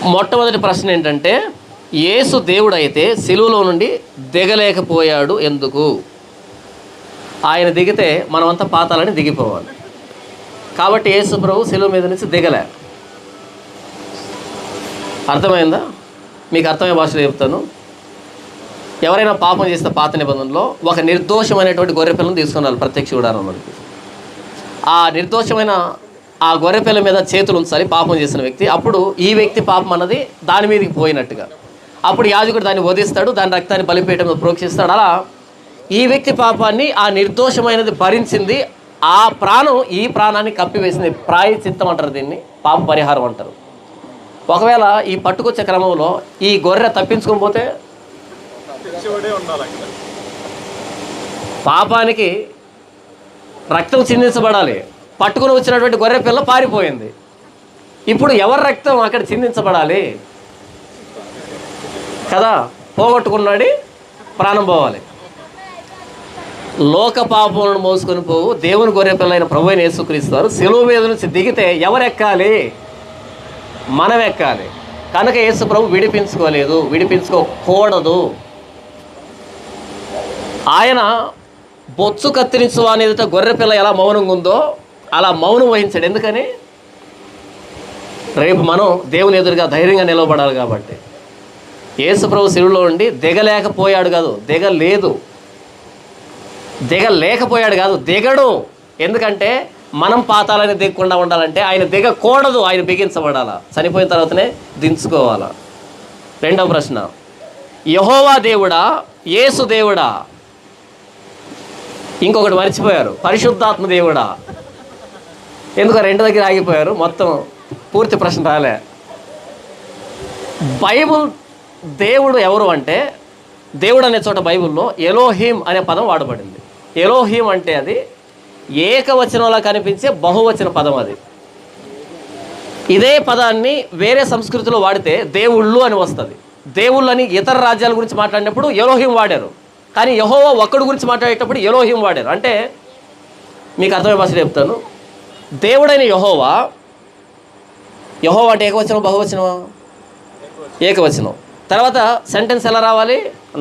మొట్టమొదటి ప్రశ్న ఏంటంటే, యేసు దేవుడైతే సిలువలో నుండి దిగలేకపోయాడు ఎందుకు? ఆయన దిగితే మనమంతా పాతాలని దిగిపోవాలి. కాబట్టి యేసు ప్రభు సిలువ మీద నుంచి దిగలే. అర్థమైందా? మీకు అర్థమయ్యే భాషలో చెప్తాను. ఎవరైనా పాపం చేస్తే పాత నిబంధనలో ఒక నిర్దోషమైనటువంటి గొర్రెపిల్లను తీసుకున్నారు ప్రత్యక్ష గుడారంలోకి. ఆ నిర్దోషమైన ఆ గొర్రెపిల్ల మీద చేతులు ఉంచాలి పాపం చేసిన వ్యక్తి. అప్పుడు ఈ వ్యక్తి పాపం అన్నది దాని మీదకి పోయినట్టుగా. అప్పుడు యాజకుడు దాన్ని వధిస్తాడు, దాని రక్తాన్ని బలిపీఠం ప్రోక్షిస్తాడు. అలా ఈ వ్యక్తి పాపాన్ని ఆ నిర్దోషమైనది భరించింది, ఆ ప్రాణం ఈ ప్రాణాన్ని కప్పివేసింది. ప్రాయశ్చిత్తం అంటారు దీన్ని, పాప పరిహారం అంటారు. ఒకవేళ ఈ పట్టుకొచ్చే క్రమంలో ఈ గొర్రె తప్పించుకొని పోతే పాపానికి రక్తం చిందించబడాలి. పట్టుకుని వచ్చినటువంటి గొర్రె పిల్ల పారిపోయింది. ఇప్పుడు ఎవరి రక్తం అక్కడ చిందించబడాలి కదా? పోగొట్టుకున్నాడు, ప్రాణం పోవాలి. లోక పాపములను మోసుకొని పోవు దేవుని గొర్రె పిల్ల అయిన ప్రభు అయిన యేసుక్రీస్తు సిలువ మీద నుంచి దిగితే ఎవరు ఎక్కాలి? మనం ఎక్కాలి. కనుక యేసు ప్రభు విడిపించుకోలేదు, విడిపించుకోకూడదు. ఆయన బొచ్చు కత్తిరించు అనేది గొర్రె పిల్ల ఎలా మౌనంగా ఉందో అలా మౌనం వహించాడు. ఎందుకని? రేపు మనం దేవుని ఎదురుగా ధైర్యంగా నిలబడాలి కాబట్టి. యేసు ప్రభు సిలువలో ఉండి దిగలేకపోయాడు కాదు, దిగలేకపోయాడు కాదు, దిగడు. ఎందుకంటే మనం పాతాలని దిగకుండా ఉండాలంటే ఆయన దిగకూడదు, ఆయన బిగించబడాలా, చనిపోయిన తర్వాతనే దించుకోవాలా. రెండవ ప్రశ్న, యెహోవా దేవుడా యేసు దేవుడా? ఇంకొకటి మర్చిపోయారు, పరిశుద్ధాత్మ దేవుడా. ఎందుకు రెండు దగ్గర ఆగిపోయారు? మొత్తం పూర్తి ప్రశ్న రాలే. బైబుల్ దేవుడు ఎవరు అంటే, దేవుడు అనే చోట బైబుల్లో ఎలోహీం అనే పదం వాడబడింది. ఎలోహీం అంటే అది ఏకవచనంలో కనిపించే బహువచన పదం. అది ఇదే పదాన్ని వేరే సంస్కృతిలో వాడితే దేవుళ్ళు అని వస్తుంది. దేవుళ్ళు అని ఇతర రాజ్యాల గురించి మాట్లాడినప్పుడు ఎలోహీం వాడారు, కానీ యెహోవా ఒక్కడి గురించి మాట్లాడేటప్పుడు ఎలోహీం వాడారు. అంటే మీకు అర్థమయ్యే భాషలో చెప్తాను. దేవుడైన యెహోవా అంటే ఏకవచనం బహువచనమా? ఏకవచనం. తర్వాత సెంటెన్స్ ఎలా రావాలి?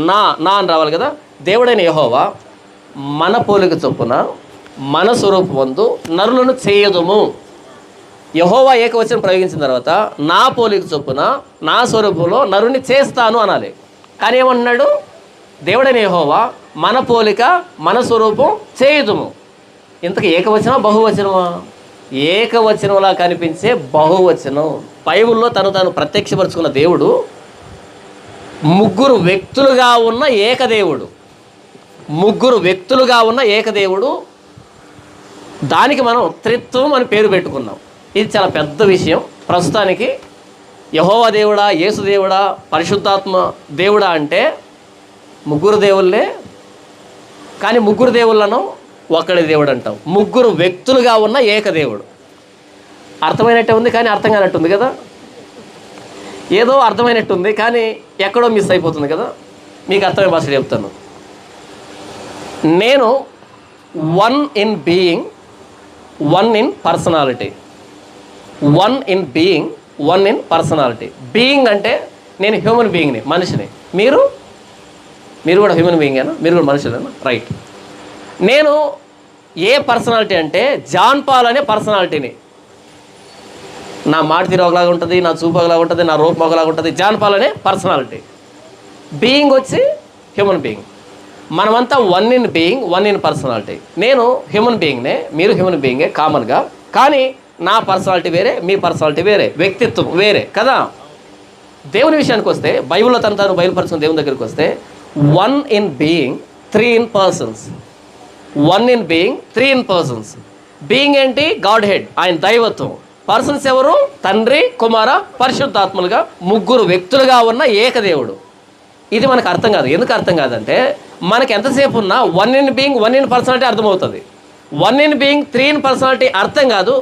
నా అని రావాలి కదా. దేవుడైన యెహోవా మన పోలిక చొప్పున మన స్వరూపమందు నరులను చేయదుము. యెహోవా ఏకవచనం ప్రయోగించిన తర్వాత నా పోలిక చొప్పున నా స్వరూపంలో నరుని చేస్తాను అనాలి. కానీ ఏమన్నాడు? దేవుడైన యెహోవా మన పోలిక మన స్వరూపం చేయదుము. ఇంతకు ఏకవచనమా బహువచనమా? ఏకవచనంలా కనిపించే బహువచనం. బైబిల్లో తను ప్రత్యక్షపరుచుకున్న దేవుడు ముగ్గురు వ్యక్తులుగా ఉన్న ఏకదేవుడు. దానికి మనం త్రిత్వం అని పేరు పెట్టుకున్నాం. ఇది చాలా పెద్ద విషయం. ప్రస్తుతానికి యెహోవా దేవుడా, యేసు దేవుడా, పరిశుద్ధాత్మ దేవుడా అంటే ముగ్గురు దేవుళ్ళే. కానీ ముగ్గురు దేవుళ్ళను ఒక్కడి దేవుడు అంటాం. ముగ్గురు వ్యక్తులుగా ఉన్న ఏకదేవుడు. అర్థమైనట్టే ఉంది, కానీ అర్థం కానట్టుంది కదా. ఏదో అర్థమైనట్టుంది, కానీ ఎక్కడో మిస్ అయిపోతుంది కదా. మీకు అర్థమయ్యే భాష చెప్తాను. నేను one in being, one in personality. Being అంటే నేను హ్యూమన్ బీయింగ్ని, మనిషిని. మీరు కూడా హ్యూమన్ బీయింగేనా? మీరు కూడా మనుషులేనా? రైట్. నేను ఏ పర్సనాలిటీ అంటే జాన్ పాల్ అనే పర్సనాలిటీని. నా మాట తీరు ఒకలాగా ఉంటుంది, నా చూపు ఒకలాగా ఉంటుంది, నా రూపం ఒకలాగా ఉంటుంది. జాన్ పాల్ అనే పర్సనాలిటీ. బీయింగ్ వచ్చి హ్యూమన్ బీయింగ్. మనమంతా one in being, one in personality. నేను హ్యూమన్ బీయింగ్నే, మీరు హ్యూమన్ బీయింగే కామన్గా. కానీ నా పర్సనాలిటీ వేరే, మీ పర్సనాలిటీ వేరే, వ్యక్తిత్వం వేరే కదా. దేవుని విషయానికి వస్తే, బైబిల్లో తను బయలుపరుచుకున్న దేవుని దగ్గరికి వస్తే, one in being, three in persons. Being ఏంటి? గాడ్ హెడ్, ఆయన దైవత్వం. పర్సన్స్ ఎవరు? తండ్రి, కుమార, పరిశుద్ధాత్మలుగా ముగ్గురు వ్యక్తులుగా ఉన్న ఏకదేవుడు. ఇది మనకు అర్థం కాదు. ఎందుకు అర్థం కాదంటే, మనకి ఎంతసేపు ఉన్నా one in being, one in personality అర్థమవుతుంది. One in being, three in personality అర్థం కాదు.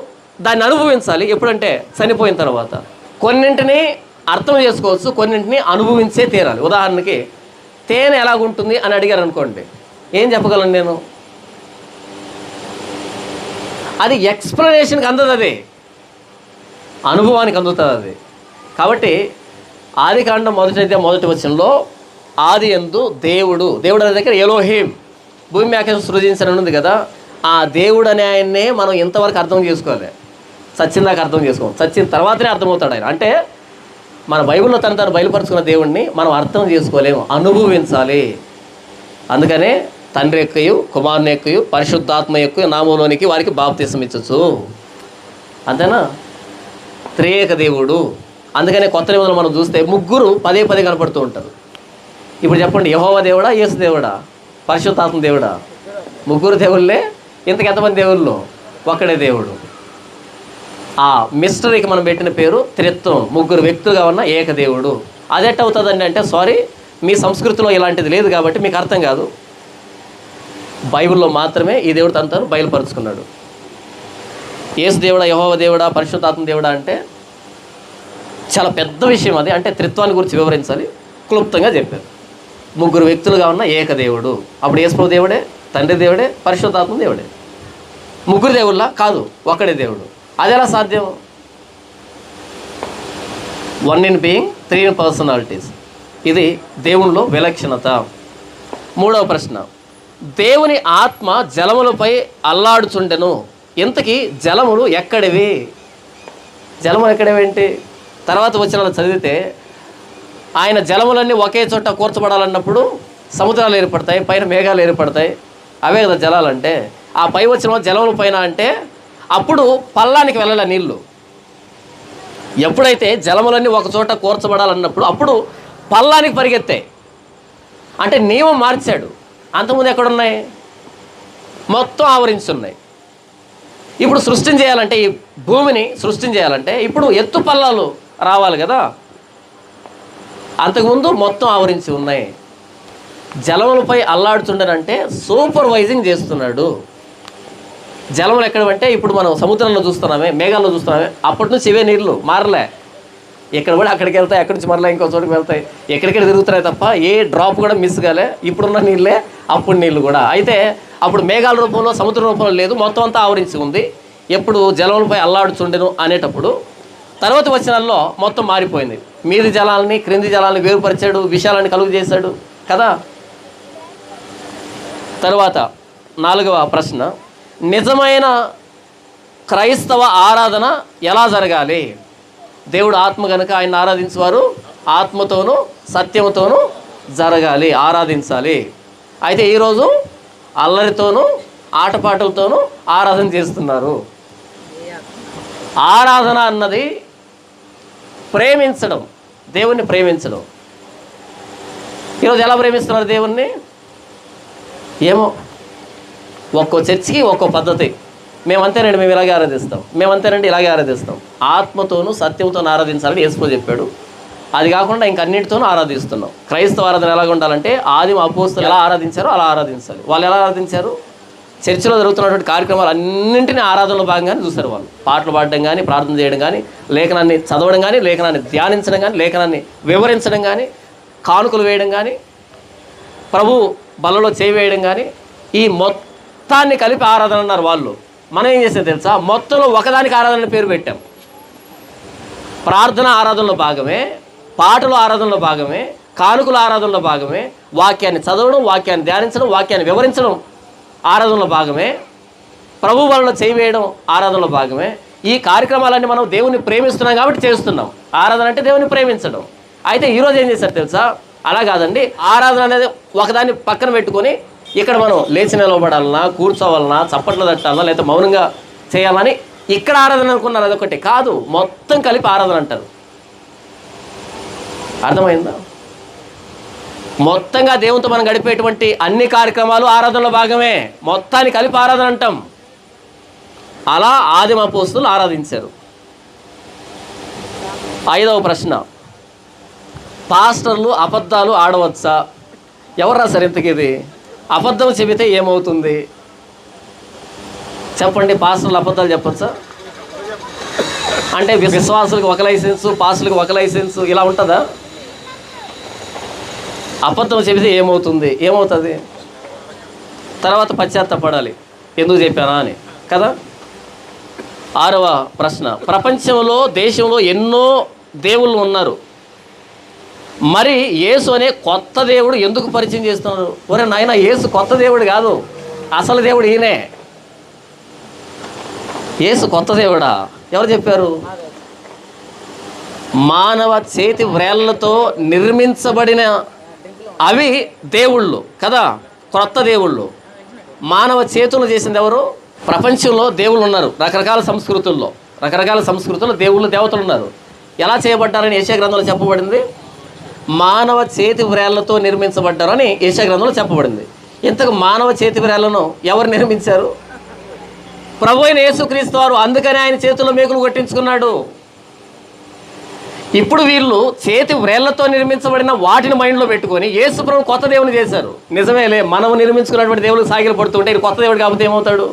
దాన్ని అనుభవించాలి. ఎప్పుడంటే చనిపోయిన తర్వాత. కొన్నింటిని అర్థం చేసుకోవచ్చు, కొన్నింటిని అనుభవించే తీరాలి. ఉదాహరణకి తేనె ఎలాగుంటుంది అని అడిగారు అనుకోండి, ఏం చెప్పగలను నేను? అది ఎక్స్ప్లెనేషన్కి అందదు, అది అనుభవానికి అందుతుంది. అది కాబట్టి ఆది కాండం మొదటి వచనంలో ఆది యందు దేవుడు అనే దగ్గర ఎలోహిం భూమి ఆకాశం సృజించని ఉంది కదా. ఆ దేవుడు అనే ఆయన్నే మనం ఇంతవరకు అర్థం చేసుకోవాలి. సచ్చిందాక అర్థం చేసుకోం, చచ్చిన తర్వాతనే అర్థమవుతాడు ఆయన. అంటే మన బైబిల్లో తను బయలుపరుచుకున్న దేవుణ్ణి మనం అర్థం చేసుకోలేము, అనుభవించాలి. అందుకనే తండ్రి యొక్కయు కుమారుని యొక్కయు పరిశుద్ధాత్మ యొక్క నామంలోనికి వారికి బాప్తిసం ఇచ్చచ్చు. అంతేనా? త్రియేక దేవుడు. అందుకనే కొత్త నిబంధనలు మనం చూస్తే ముగ్గురు పదే కనపడుతూ ఉంటారు. ఇప్పుడు చెప్పండి, యెహోవా దేవుడా, యేసు దేవుడా, పరిశుద్ధాత్మ దేవుడా? ముగ్గురు దేవుళ్ళే. ఇంతకు ఎంతమంది దేవుళ్ళు? ఒక్కడే దేవుడు. ఆ మిస్టరీకి మనం పెట్టిన పేరు త్రిత్వం. ముగ్గురు వ్యక్తులుగా ఉన్న ఏకదేవుడు. అది ఎట్టవుతుందండి అంటే, సారీ, మీ సంస్కృతిలో ఇలాంటిది లేదు కాబట్టి మీకు అర్థం కాదు. బైబిల్లో మాత్రమే ఈ దేవుడు తను బయలుపరుచుకున్నాడు. యేసు దేవుడా, యెహోవా దేవుడా, పరిశుద్ధాత్మ దేవుడా అంటే చాలా పెద్ద విషయం అది. అంటే త్రిత్వాన్ని గురించి వివరించాలి. క్లుప్తంగా చెప్పారు. ముగ్గురు వ్యక్తులుగా ఉన్న ఏకదేవుడు. అప్పుడు యేసు దేవుడే, తండ్రి దేవుడే, పరిశుద్ధాత్మ దేవుడే. ముగ్గురు దేవుళ్ళ కాదు, ఒక్కడే దేవుడు. అది ఎలా సాధ్యం? 1 in being 3 in personalities. ఇది దేవునిలో విలక్షణత. మూడవ ప్రశ్న, దేవుని ఆత్మ జలములపై అల్లాడుచుండెను. ఇంతకీ జలములు ఎక్కడివి? జలములు ఎక్కడేవేంటి? తర్వాత వచనాలు చదివితే ఆయన జలములన్నీ ఒకే చోట కూర్చబడాలన్నప్పుడు సముద్రాలు ఏర్పడతాయి, పైన మేఘాలు ఏర్పడతాయి. అవే కదా జలాలంటే. ఆ పై వచ్చిన జలముల పైన అంటే అప్పుడు పల్లానికి వెళ్ళాలి నీళ్ళు. ఎప్పుడైతే జలములన్నీ ఒక చోట కూర్చబడాలన్నప్పుడు అప్పుడు పల్లానికి పరిగెత్తాయి. అంటే నియమం మార్చాడు. అంతకుముందు ఎక్కడున్నాయి? మొత్తం ఆవరించున్నాయి. ఇప్పుడు సృష్టిని చేయాలంటే, ఈ భూమిని సృష్టిని చేయాలంటే ఇప్పుడు ఎత్తు పల్లాలు రావాలి కదా. అంతకుముందు మొత్తం ఆవరించి ఉన్నాయి. జలములపై అల్లాడుతుండనంటే సూపర్వైజింగ్ చేస్తున్నాడు. జలములు ఎక్కడమంటే ఇప్పుడు మనం సముద్రంలో చూస్తున్నామే, మేఘాల్లో చూస్తున్నామే, అప్పటి నుంచి ఇవే నీళ్ళు మారలే. ఎక్కడ కూడా అక్కడికి వెళ్తాయి, అక్కడి నుంచి మరలా ఇంకో చోటుకి వెళ్తాయి, ఎక్కడిక్కడ తిరుగుతున్నాయి తప్ప ఏ డ్రాప్ కూడా మిస్ కాలే. ఇప్పుడున్న నీళ్ళే అప్పుడు నీళ్ళు కూడా. అయితే అప్పుడు మేఘాల రూపంలో, సముద్ర రూపంలో లేదు, మొత్తం అంతా ఆవరించి ఉంది. ఎప్పుడు జలములపై అల్లాడుచుండెను అనేటప్పుడు తర్వాత వచనాల్లో మొత్తం మారిపోయింది. మీది జలాలని క్రింది జలాలని వేరుపరిచాడు, విషయాలను కలుగు చేశాడు కదా. తర్వాత 4వ ప్రశ్న, నిజమైన క్రైస్తవ ఆరాధన ఎలా జరగాలి? దేవుడు ఆత్మ కనుక ఆయన ఆరాధించేవారు ఆత్మతోనూ సత్యముతోనూ జరగాలి, ఆరాధించాలి. అయితే ఈరోజు అల్లరితోనూ ఆటపాటలతోనూ ఆరాధన చేస్తున్నారు. ఆరాధన అన్నది ప్రేమించడం, దేవుణ్ణి ప్రేమించడం. ఈరోజు ఎలా ప్రేమిస్తున్నారు దేవుణ్ణి? ఏమో, ఒక్కో చర్చికి ఒక్కో పద్ధతి. మేమంతేనండి, మేము ఇలాగే ఆరాధిస్తాం, మేమంతేనండి ఇలాగే ఆరాధిస్తాం. ఆత్మతోనూ సత్యంతోనూ ఆరాధించాలని యేసు చెప్పాడు. అది కాకుండా ఇంకన్నిటితోనూ ఆరాధిస్తున్నాం. క్రైస్తవ ఆరాధన ఎలాగ ఉండాలంటే ఆదిమ అపోస్తలులు ఎలా ఆరాధించారో అలా ఆరాధించాలి. వాళ్ళు ఎలా ఆరాధించారు? చర్చిలో జరుగుతున్నటువంటి కార్యక్రమాలు అన్నింటినీ ఆరాధనలో భాగంగానే చూశారు వాళ్ళు. పాటలు పాడడం కానీ, ప్రార్థన చేయడం కానీ, లేఖనాన్ని చదవడం కానీ, లేఖనాన్ని ధ్యానించడం కానీ, లేఖనాన్ని వివరించడం కానీ, కానుకలు వేయడం కానీ, ప్రభు బలలో చేయి వేయడం కానీ, ఈ మొత్తాన్ని కలిపి ఆరాధన అన్నారు వాళ్ళు. మనం ఏం చేసేది తెలుసా? మొత్తంలో ఒకదానికి ఆరాధన పేరు పెట్టాం. ప్రార్థన ఆరాధనలో భాగమే, పాటలు ఆరాధనలో భాగమే, కానుకల ఆరాధనలో భాగమే, వాక్యాన్ని చదవడం, వాక్యాన్ని ధ్యానించడం, వాక్యాన్ని వివరించడం ఆరాధనలో భాగమే, ప్రభు వలలో చేయవేయడం ఆరాధనలో భాగమే. ఈ కార్యక్రమాలన్నీ మనం దేవుని ప్రేమిస్తున్నాం కాబట్టి చేస్తున్నాం. ఆరాధన అంటే దేవుని ప్రేమించడం. అయితే ఈరోజు ఏం చేశారు తెలుసా? అలా కాదండి, ఆరాధన అనేది ఒకదాన్ని పక్కన పెట్టుకొని ఇక్కడ మనం లేచి నిలబడాలన్నా, కూర్చోవాలన్నా, చప్పట్లు తట్టాలన్నా, లేదా మౌనంగా చేయాలని ఇక్కడ ఆరాధన అనుకున్నారు. అదొకటి కాదు, మొత్తం కలిపి ఆరాధన అంటారు. అర్థమైందా? మొత్తంగా దేవునితో మనం గడిపేటువంటి అన్ని కార్యక్రమాలు ఆరాధనలో భాగమే, మొత్తాన్ని కలిపి ఆరాధన అంటాం. అలా ఆదిమ అపోస్తలులు ఆరాధించారు. 5వ ప్రశ్న, పాస్టర్లు అబద్ధాలు ఆడవచ్చా? ఎవరు రాశారు ఇంతకీ ఇది? అబద్ధం చెబితే ఏమవుతుంది చెప్పండి. పాస్టర్లు అబద్ధాలు చెప్పచ్చా? అంటే విశ్వాసులకు ఒక లైసెన్సు, పాస్టర్లకు ఒక లైసెన్సు, ఇలా ఉంటుందా? అబద్ధం చెబితే ఏమవుతుంది? ఏమవుతుంది? తర్వాత పశ్చాత్తాపడాలి, ఎందుకు చెప్పానా అని కదా. 6వ ప్రశ్న, ప్రపంచంలో దేశంలో ఎన్నో దేవుళ్ళు ఉన్నారు. మరి యేసు అనే కొత్త దేవుడు ఎందుకు పరిచయం చేస్తున్నారు? ఒరే నాయన, యేసు కొత్త దేవుడు కాదు, అసలు దేవుడు ఈయనే. యేసు కొత్త దేవుడా? ఎవరు చెప్పారు? మానవ చేతి వ్రేళ్లతో నిర్మించబడిన అవి దేవుళ్ళు కదా, క్రొత్త దేవుళ్ళు. మానవ చేతులు చేసింది ఎవరు? ప్రపంచంలో దేవుళ్ళు ఉన్నారు, రకరకాల సంస్కృతుల్లో దేవుళ్ళు దేవతలు ఉన్నారు. ఎలా చేయబడ్డారని యెషయా గ్రంథంలో చెప్పబడింది? మానవ చేతి వ్రేళ్లతో నిర్మించబడ్డారని యెషయా గ్రంథంలో చెప్పబడింది. ఇంతకు మానవ చేతి వ్రేళ్లను ఎవరు నిర్మించారు? ప్రభువైన యేసుక్రీస్తు వారు. అందుకని ఆయన చేతుల్లో మేకులు కొట్టించుకున్నాడు. ఇప్పుడు వీళ్ళు చేతి వ్రేళ్లతో నిర్మించబడిన వాటిని మైండ్లో పెట్టుకొని యేసు ప్రభు కొత్త దేవుని చేశారు. నిజమేలే, మనం నిర్మించుకున్నటువంటి దేవుడికి సాగిలు పడుతుంటే ఇది కొత్త దేవుడు కాకపోతే ఏమవుతాడు?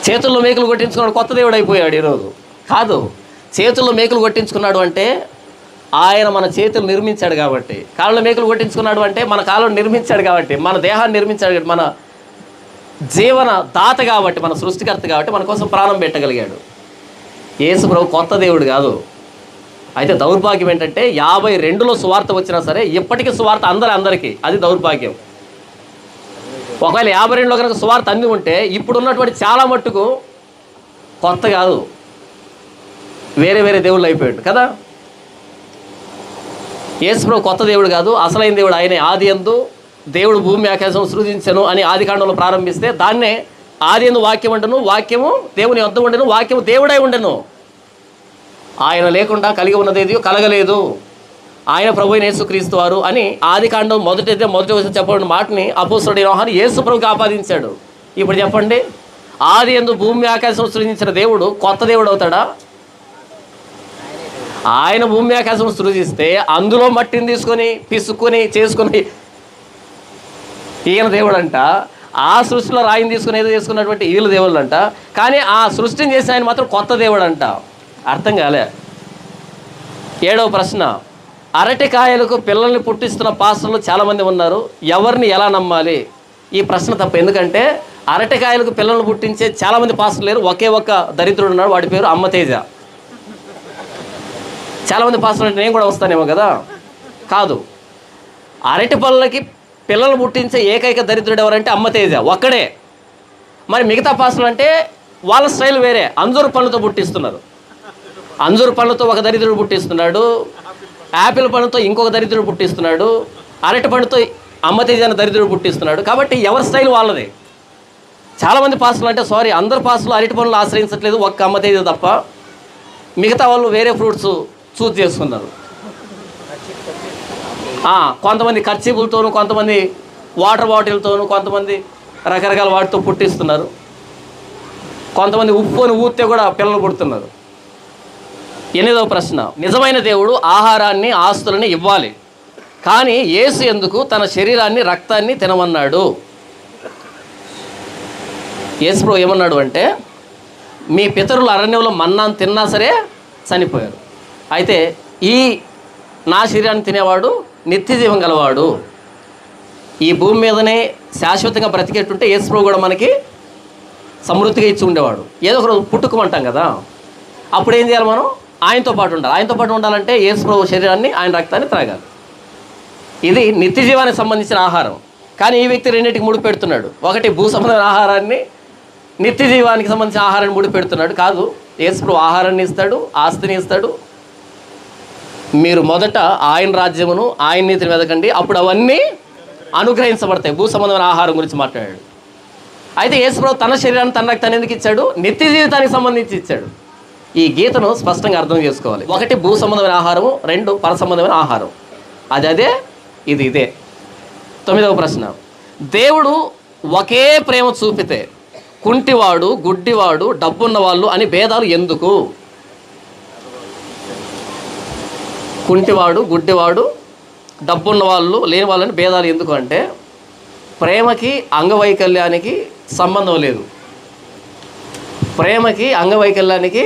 చేతుల్లో మేకులు కొట్టించుకున్నాడు, కొత్త దేవుడు అయిపోయాడు. ఈరోజు కాదు, చేతుల్లో మేకులు కొట్టించుకున్నాడు అంటే ఆయన మన చేతులు నిర్మించాడు కాబట్టి. కాళ్ళలో మేకులు కొట్టించుకున్నాడు అంటే మన కాళ్ళను నిర్మించాడు కాబట్టి, మన దేహాన్ని నిర్మించాడు కాబట్టి, మన జీవన దాత కాబట్టి, మన సృష్టికర్త కాబట్టి మన కోసం ప్రాణం పెట్టగలిగాడు. యేసు ప్రభు కొత్త దేవుడు కాదు. అయితే దౌర్భాగ్యం ఏంటంటే 52లో సువార్త వచ్చినా సరే ఇప్పటికీ సువార్త అందరికీ, అది దౌర్భాగ్యం. ఒకవేళ 52లో కనుక సువార్త అన్నీ ఉంటే ఇప్పుడు ఉన్నటువంటి చాలా మట్టుకు కొత్త కాదు, వేరే వేరే దేవుళ్ళు అయిపోయాడు కదా. యేసు ప్రభు కొత్త దేవుడు కాదు, అసలైన దేవుడు ఆయనే. ఆది యందు దేవుడు భూమి ఆకాశం సృజించెను అని ఆదికాండంలో ప్రారంభిస్తే దాన్నే ఆది యందు వాక్యం ఉండను, వాక్యము దేవుని వద్ద ఉండను, వాక్యము దేవుడై ఉండను. ఆయన లేకుండా కలిగి ఉన్నదేది కలగలేదు. ఆయన ప్రభువైన యేసుక్రీస్తు వారు అని ఆదికాండం మొదటి వచ్చి చెప్పబడిన మాటని అపోస్తలుడైన యోహాను యేసు ప్రభుకి ఆపాదించాడు. ఇప్పుడు చెప్పండి, ఆది యందు భూమి ఆకాశం సృజించిన దేవుడు కొత్త దేవుడు అవుతాడా? ఆయన భూమి ఆకాశం సృజిస్తే అందులో మట్టిని తీసుకొని పిసుక్కొని చేసుకుని ఈయన దేవుడు అంట. ఆ సృష్టిలో రాయిని తీసుకుని ఏదో చేసుకున్నటువంటి వీళ్ళు దేవుళ్ళు అంట. కానీ ఆ సృష్టిని చేసిన ఆయన మాత్రం కొత్త దేవుడు అంట. అర్థం కాలే. 7వ ప్రశ్న, అరటికాయలకు పిల్లల్ని పుట్టిస్తున్న పాస్టర్లు చాలామంది ఉన్నారు, ఎవరిని ఎలా నమ్మాలి? ఈ ప్రశ్న తప్పు. ఎందుకంటే అరటికాయలకు పిల్లల్ని పుట్టించే చాలామంది పాస్టర్లు లేరు. ఒకే ఒక్క దరిద్రుడు ఉన్నాడు, వాడి పేరు అమ్మతేజ. చాలామంది పాస్టర్లు అంటే నేను కూడా వస్తానేమో కదా. కాదు, అరటి పళ్ళకి పిల్లలు పుట్టించే ఏకైక దరిద్రుడు ఎవరంటే అమ్మతేజ ఒక్కడే. మరి మిగతా పాస్టర్లు అంటే వాళ్ళ స్టైల్ వేరే. అంజూరు పళ్ళతో పుట్టిస్తున్నారు. అంజూరు పళ్ళతో ఒక దరిద్రుడు పుట్టిస్తున్నాడు, యాపిల్ పండుతో ఇంకొక దరిద్రుడు పుట్టిస్తున్నాడు, అరటి పండుతో అమ్మతేజ అనే దరిద్రుడు పుట్టిస్తున్నాడు. కాబట్టి ఎవరి స్టైల్ వాళ్ళది. చాలామంది పాస్టర్లు అంటే సారీ, అందరు పాస్టర్లు అరటి పనులు ఆశ్రయించట్లేదు, ఒక్క అమ్మతేజ తప్ప. మిగతా వాళ్ళు వేరే ఫ్రూట్స్ చూస్ చేసుకున్నారు. కొంతమంది కర్చీపులతోనూ, కొంతమంది వాటర్ బాటిల్తోనూ, కొంతమంది రకరకాల వాటితో పుట్టిస్తున్నారు. కొంతమంది ఉప్పుని ఊస్తే కూడా పిల్లలు పుడుతున్నారు. 8వ ప్రశ్న, నిజమైన దేవుడు ఆహారాన్ని ఆస్తులని ఇవ్వాలి, కానీ యేసు ఎందుకు తన శరీరాన్ని రక్తాన్ని తినమన్నాడు? యేసు ప్రభు ఏమన్నాడు అంటే, మీ పితరులు అరణ్యంలో మన్నాను తిన్నా సరే చనిపోయారు, అయితే ఈ నా శరీరాన్ని తినేవాడు నిత్య జీవం గలవాడు. ఈ భూమి మీదనే శాశ్వతంగా బ్రతికేటుంటే యేసు ప్రభు కూడా మనకి సమృద్ధిగా ఇచ్చి ఉండేవాడు. ఏదో ఒక రోజు పుట్టుకోమంటాం కదా, అప్పుడు ఏం చేయాలి? మనం ఆయనతో పాటు ఉండాలి. ఆయనతో పాటు ఉండాలంటే యేసు ప్రభు శరీరాన్ని, ఆయన రక్తాన్ని త్రాగాలి. ఇది నిత్య జీవానికి సంబంధించిన ఆహారం. కానీ ఈ వ్యక్తి రెండింటికి ముడి పెడుతున్నాడు. ఒకటి భూ సంబంధమైన ఆహారాన్ని, నిత్య జీవానికి సంబంధించిన ఆహారాన్ని ముడి పెడుతున్నాడు. కాదు, యేసు ప్రభు ఆహారాన్ని ఇస్తాడు, ఆస్తిని ఇస్తాడు. మీరు మొదట ఆయన రాజ్యమును, ఆయన నీతిని వెతకండి, అప్పుడు అవన్నీ అనుగ్రహించబడతాయి. భూ సంబంధమైన ఆహారం గురించి మాట్లాడాడు. అయితే యేసు ప్రభు తన శరీరాన్ని, తన రక్తాన్ని ఎందుకు ఇచ్చాడు? నిత్య జీవితానికి సంబంధించి ఇచ్చాడు. ఈ గీతను స్పష్టంగా అర్థం చేసుకోవాలి. ఒకటి భూ సంబంధమైన ఆహారము, 2 పర సంబంధమైన ఆహారం. అదే ఇదే. 9వ ప్రశ్న, దేవుడు ఒకే ప్రేమ చూపితే కుంటివాడు, గుడ్డివాడు, డబ్బున్న వాళ్ళు అని భేదాలు ఎందుకు? కుంటివాడు, గుడ్డివాడు, డబ్బున్న వాళ్ళు, లేని వాళ్ళని భేదాలు ఎందుకు అంటే, ప్రేమకి అంగవైకల్యానికి సంబంధం లేదు. ప్రేమకి అంగవైకల్యానికి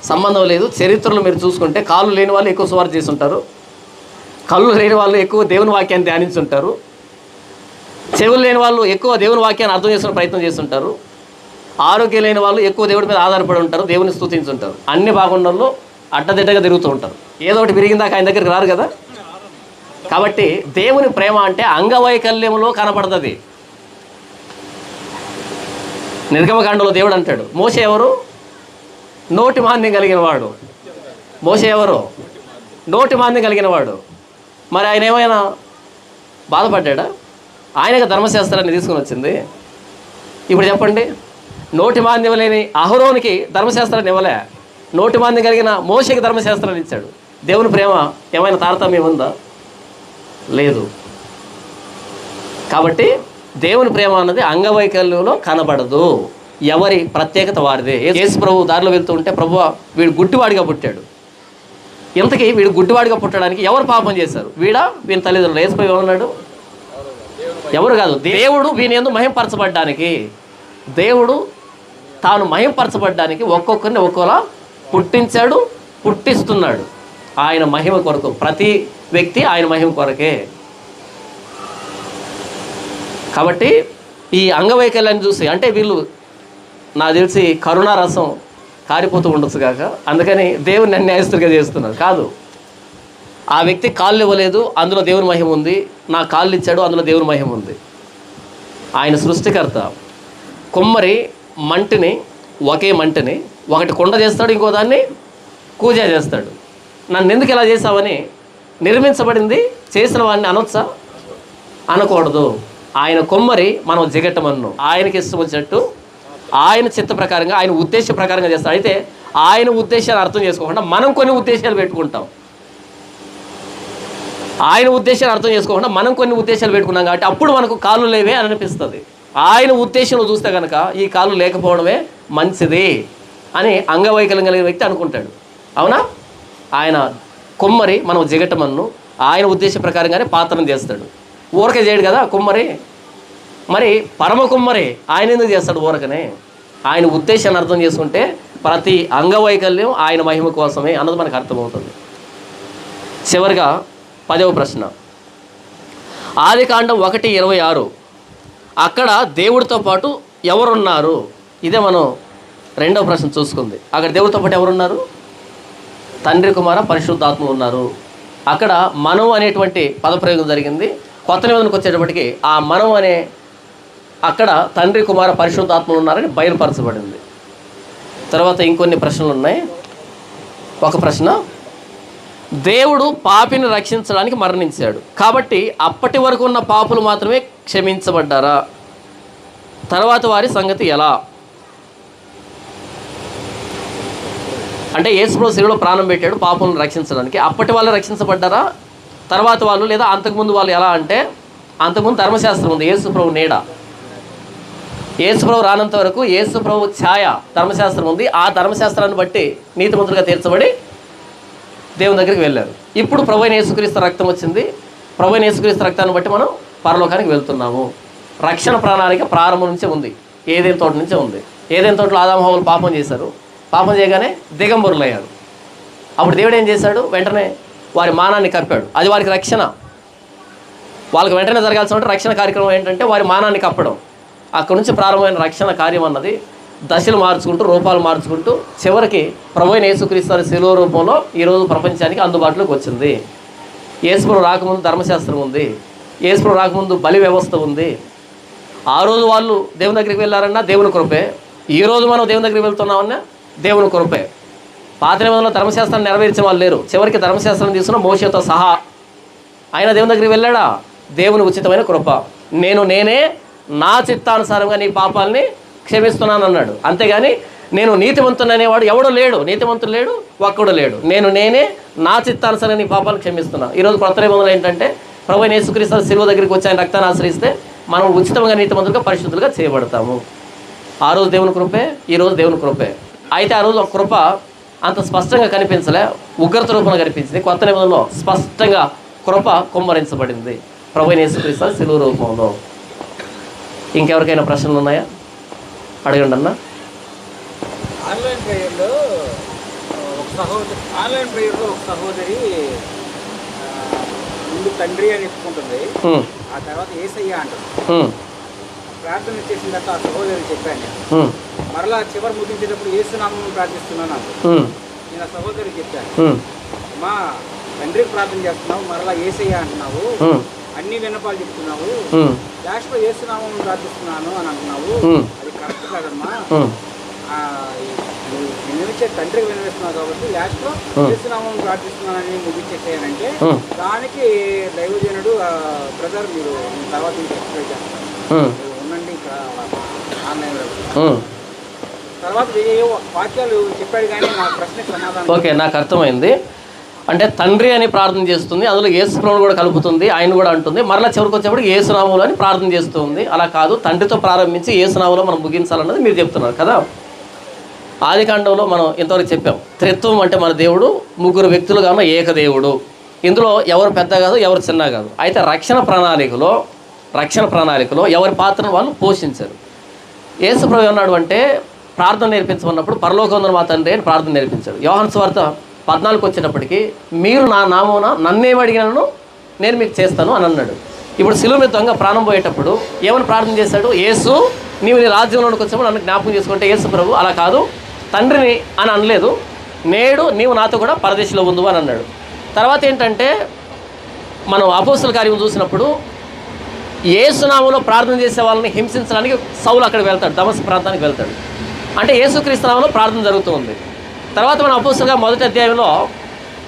సంబంధం లేదు. చరిత్రలో మీరు చూసుకుంటే కాళ్ళు లేని వాళ్ళు ఎక్కువ సువార్త చేసి ఉంటారు, కళ్ళు లేని వాళ్ళు ఎక్కువ దేవుని వాక్యాన్ని ధ్యానించుంటారు, చెవులు లేని వాళ్ళు ఎక్కువ దేవుని వాక్యాన్ని అర్థం చేసుకునే ప్రయత్నం చేస్తుంటారు, ఆరోగ్యం లేని వాళ్ళు ఎక్కువ దేవుడి మీద ఆధారపడి ఉంటారు, దేవుని స్తుతించుంటారు. అన్ని బాగుండల్లో అడ్డదిడ్డగా తిరుగుతూ ఉంటారు. ఏదో ఒకటి విరిగిందాక ఆయన దగ్గరికి రారు కదా. కాబట్టి దేవుని ప్రేమ అంటే అంగవైకల్యంలో కనపడుతుంది. నిర్గమకాండలో దేవుడు అంటాడు, మోషే ఎవరు? నోటి మాంద్యం కలిగిన వాడు. మోషే ఎవరు? నోటి మాంద్యం కలిగిన వాడు. మరి ఆయన ఏమైనా బాధపడ్డా? ఆయనకు ధర్మశాస్త్రాన్ని తీసుకుని వచ్చింది. ఇప్పుడు చెప్పండి, నోటి మాంద్యం లేని అహరోనికి ధర్మశాస్త్రాన్ని ఇవ్వలే, నోటి మాంద్యం కలిగిన మోషేకి ధర్మశాస్త్రాన్ని ఇచ్చాడు. దేవుని ప్రేమ ఏమైనా తారతమ్యం ఉందా? లేదు. కాబట్టి దేవుని ప్రేమ అన్నది అంగవైకల్యంలో కనబడదు. ఎవరి ప్రత్యేకత వారిదే. యేసు ప్రభు దారిలో వెళ్తూ ఉంటే, ప్రభువా వీడు గుడ్డివాడిగా పుట్టాడు. ఇంతకీ వీడు గుడ్డివాడిగా పుట్టడానికి ఎవరు పాపం చేశారు? వీడా, వీని తల్లిదండ్రులు? యేసు ప్రభు ఏమన్నాడు? ఎవరు కాదు, దేవుడు వీని యందు మహింపరచబడ్డానికి, దేవుడు తాను మహింపరచబడ్డానికి ఒక్కొక్కరిని ఒక్కోలా పుట్టించాడు, పుట్టిస్తున్నాడు. ఆయన మహిమ కొరకు. ప్రతి వ్యక్తి ఆయన మహిమ కొరకే. కాబట్టి ఈ అంగవైకల్యాన్ని చూసి, అంటే వీళ్ళు నాకు తెలిసి కరుణారసం కారిపోతూ ఉండొచ్చు కాక, అందుకని దేవుని అన్యాయస్తుడిగా చేస్తున్నారు. కాదు, ఆ వ్యక్తి కాళ్ళు ఇవ్వలేదు, అందులో దేవుని మహిమ ఉంది. నా కాళ్ళు ఇచ్చాడు, అందులో దేవుని మహిమ ఉంది. ఆయన సృష్టికర్త. కుమ్మరి మంటిని, ఒకే మంటిని ఒకటి కుండ చేస్తాడు, ఇంకో దాన్ని కూజ చేస్తాడు. నన్ను ఎందుకు ఇలా చేసావని నిర్మించబడింది చేసిన వాడిని అనొచ్చా? అనకూడదు. ఆయన కొమ్మరి, మనం జిగట్టమన్ను. ఆయనకి ఇష్టం వచ్చినట్టు, ఆయన చిత్త ప్రకారంగా, ఆయన ఉద్దేశ ప్రకారంగా చేస్తాడు. అయితే ఆయన ఉద్దేశాన్ని అర్థం చేసుకోకుండా మనం కొన్ని ఉద్దేశాలు పెట్టుకుంటాం. ఆయన ఉద్దేశాన్ని అర్థం చేసుకోకుండా మనం కొన్ని ఉద్దేశాలు పెట్టుకున్నాం. కాబట్టి అప్పుడు మనకు కాళ్ళు లేవే అని అనిపిస్తుంది. ఆయన ఉద్దేశంలో చూస్తే కనుక ఈ కాళ్ళు లేకపోవడమే మంచిది అని అంగవైకల్యం కలిగిన వ్యక్తి అనుకుంటాడు. అవునా? ఆయన కుమ్మరి, మనం జిగటమన్ను. ఆయన ఉద్దేశ ప్రకారంగానే పాత్రను చేస్తాడు. ఊరకే చేయడు కదా కుమ్మరి. మరి పరమ కుమ్మరి ఆయన ఎందుకు చేస్తాడు ఊరకనే? ఆయన ఉద్దేశాన్ని అర్థం చేసుకుంటే ప్రతి అంగవైకల్యం ఆయన మహిమ కోసమే అన్నది మనకు అర్థమవుతుంది. చివరిగా 10వ ప్రశ్న, ఆదికాండం 1:26. అక్కడ దేవుడితో పాటు ఎవరున్నారు? ఇదే మనం 2వ ప్రశ్న చూసుకుంది. అక్కడ దేవుడితో పాటు ఎవరున్నారు? తండ్రి, కుమార, పరిశుద్ధాత్మ ఉన్నారు. అక్కడ మనం అనేటువంటి పదప్రయోగం జరిగింది. కొత్త నిబంధనకు వచ్చేటప్పటికి ఆ మనం అనే అక్కడ తండ్రి, కుమార, పరిశుద్ధాత్మలు ఉన్నారని బయలుపరచబడింది. తర్వాత ఇంకొన్ని ప్రశ్నలు ఉన్నాయి. ఒక ప్రశ్న, దేవుడు పాపిని రక్షించడానికి మరణించాడు కాబట్టి అప్పటి వరకు ఉన్న పాపులు మాత్రమే క్షమించబడ్డారా? తర్వాత వారి సంగతి ఎలా? అంటే యేసుప్రభు శిలువలో ప్రాణం పెట్టాడు పాపులను రక్షించడానికి. అప్పటి వాళ్ళు రక్షించబడ్డారా? తర్వాత వాళ్ళు, లేదా అంతకుముందు వాళ్ళు ఎలా అంటే, అంతకుముందు ధర్మశాస్త్రం ఉంది, యేసుప్రభు నీడ. యేసుప్రభు రానంత వరకు యేసుప్రభు ఛాయ ధర్మశాస్త్రం ఉంది. ఆ ధర్మశాస్త్రాన్ని బట్టి నీతిమంతులుగా తీర్చబడి దేవుని దగ్గరికి వెళ్ళారు. ఇప్పుడు ప్రభువైన యేసుక్రీస్తు రక్తం వచ్చింది. ప్రభువైన యేసుక్రీస్తు రక్తాన్ని బట్టి మనం పరలోకానికి వెళ్తున్నాము. రక్షణ ప్రణాళిక ప్రారంభం నుంచే ఉంది. ఏదైనా తోట నుంచే ఉంది. ఏదైనా తోటలో ఆదాము హవ్వలు పాపం చేశారు. పాపం చేయగానే దిగంబరులయ్యారు. అప్పుడు దేవుడు ఏం చేశాడు? వెంటనే వారి మానాన్ని కప్పాడు. అది వారికి రక్షణ. వాళ్ళకి వెంటనే జరగాల్సిన రక్షణ కార్యక్రమం ఏంటంటే వారి మానాన్ని కప్పడం. అక్కడి నుంచి ప్రారంభమైన రక్షణ కార్యం అన్నది దశలు మార్చుకుంటూ, రూపాలు మార్చుకుంటూ, చివరికి ప్రభువైన యేసుక్రీస్తు శిలువ రూపంలో ఈరోజు ప్రపంచానికి అందుబాటులోకి వచ్చింది. యేసుప్రభు రాకముందు ధర్మశాస్త్రం ఉంది. యేసుప్రభు రాకముందు బలి వ్యవస్థ ఉంది. ఆ రోజు వాళ్ళు దేవుని దగ్గరికి వెళ్ళారన్నా దేవుని కృపే. ఈరోజు మనం దేవుని దగ్గరికి వెళ్తున్నామన్నా దేవుని కృపే. పాత నిబంధనలో ధర్మశాస్త్రాన్ని నెరవేర్చిన వాళ్ళు లేరు. చివరికి ధర్మశాస్త్రం తీసుకున్న మోషేతో సహా ఆయన దేవుని దగ్గరికి వెళ్ళాడా? దేవుని ఉచితమైన కృప. నేనే నా చిత్తానుసారంగా నీ పాపాలని క్షమిస్తున్నాను అన్నాడు. అంతేగాని నేను నీతిమంతుడు అనేవాడు ఎవడో లేడు. నీతిమంతుడు లేడు, ఒక్కడు లేడు. నేనే నా చిత్తానుసారంగా నీ పాపాలను క్షమిస్తున్నాను. ఈరోజు కొత్త నిబంధనలు ఏంటంటే ప్రభువైన యేసుక్రీస్తు శిలువ దగ్గరికి వచ్చి ఆయన రక్తాన్ని ఆశ్రయిస్తే మనం ఉచితంగా నీతిమంతులుగా, పరిశుద్ధులుగా చేయబడతాము. ఆ రోజు దేవుని కృపే, ఈరోజు దేవుని కృపే. అయితే ఆ రోజు ఒక కృప అంత స్పష్టంగా కనిపించలే, ఉగ్రత రూపంలో కనిపించింది. కొత్త నిబంధనలో స్పష్టంగా కృప కుమ్మరించబడింది ప్రభువైన యేసుక్రీస్తు శిలువ రూపంలో. ఇంకెవరికైనా ప్రశ్నలు ఉన్నాయా? అడగండి అన్న. ఆన్లైన్ ప్రేయర్లో ఒక సహోదరి ముందు తండ్రి అని చెప్పుకుంటుంది, ఆ తర్వాత యేసయ్య అంటుంది. ప్రార్థన చేసిన తర్వాత ఆ సహోదరి చెప్పాను, మరలా చివరి ముగించేటప్పుడు యేసునామం ప్రార్థిస్తున్నాను. నేను సహోదరికి చెప్పాను, మా తండ్రికి ప్రార్థన చేస్తున్నావు, మరలా యేసయ్య అంటున్నావు, అన్ని విన్నపాలు చెప్తున్నావు, లాస్ట్లో యేసునామం ప్రార్థిస్తున్నాను అని అంటున్నావు, అది కరెక్ట్ కాదమ్మా. వినవించే తండ్రికి వినవిస్తున్నావు కాబట్టి లాస్ట్లో యేసునామం ప్రార్థిస్తున్నానని ముగించేసేయాలంటే దానికి దైవజనుడు బ్రదర్ మీరు తర్వాత ఇంకా ఎక్స్ప్లెయిన్ చేస్తాను ఉండండి ఇక్కడ ఆన్లైన్లో. తర్వాత వాక్యాలు చెప్పాడు కానీ నా ప్రశ్నకు సమాధానం. ఓకే, నాకు అర్థమైంది. అంటే తండ్రి అని ప్రార్థన చేస్తుంది, అందులో యేసుప్రభుని కూడా కలుపుతుంది, ఆయన కూడా అంటుంది, మరలా చివరికి వచ్చేప్పుడు యేసునామంలో అని ప్రార్థన చేస్తుంది. అలా కాదు, తండ్రితో ప్రారంభించి యేసునామంలో మనం ముగించాలన్నది మీరు చెప్తున్నారు కదా. ఆదికాండంలో మనం ఇంతవరకు చెప్పాం, త్రిత్వం అంటే మన దేవుడు ముగ్గురు వ్యక్తులుగా ఉన్న ఏకదేవుడు. ఇందులో ఎవరు పెద్ద కాదు, ఎవరు చిన్న కాదు. అయితే రక్షణ ప్రణాళికలో ఎవరి పాత్రను వాళ్ళు పోషించారు. యేసుప్రభు ఏమన్నాడు అంటే, ప్రార్థన నేర్పించమన్నప్పుడు పరలోకమందున మా తండ్రి అని ప్రార్థన నేర్పించాడు. యోహాను సువార్త 14 వచ్చేటప్పటికి, మీరు నా నామమున నన్నేమి అడిగినాను నేను మీకు చేస్తాను అని అన్నాడు. ఇప్పుడు శిలువ మీద దొంగ ప్రాణం పోయేటప్పుడు ఏమని ప్రార్థన చేశాడు? యేసు నీవు నీ రాజ్యంలోనికి వచ్చినప్పుడు నన్ను జ్ఞాపకం చేసుకుంటే, యేసు ప్రభు అలా కాదు తండ్రిని అని అనలేదు, నేడు నీవు నాతో కూడా పరదేశంలో ఉండు అని అన్నాడు. తర్వాత ఏంటంటే, మనం అపోస్తల కార్యం చూసినప్పుడు యేసునామంలో ప్రార్థన చేసే వాళ్ళని హింసించడానికి సౌలు అక్కడికి వెళ్తాడు, దమస్కు ప్రాంతానికి వెళ్తాడు. అంటే యేసుక్రీస్తు నామంలో ప్రార్థన జరుగుతుంది. తర్వాత మన అపోస్తలుగా మొదటి అధ్యాయంలో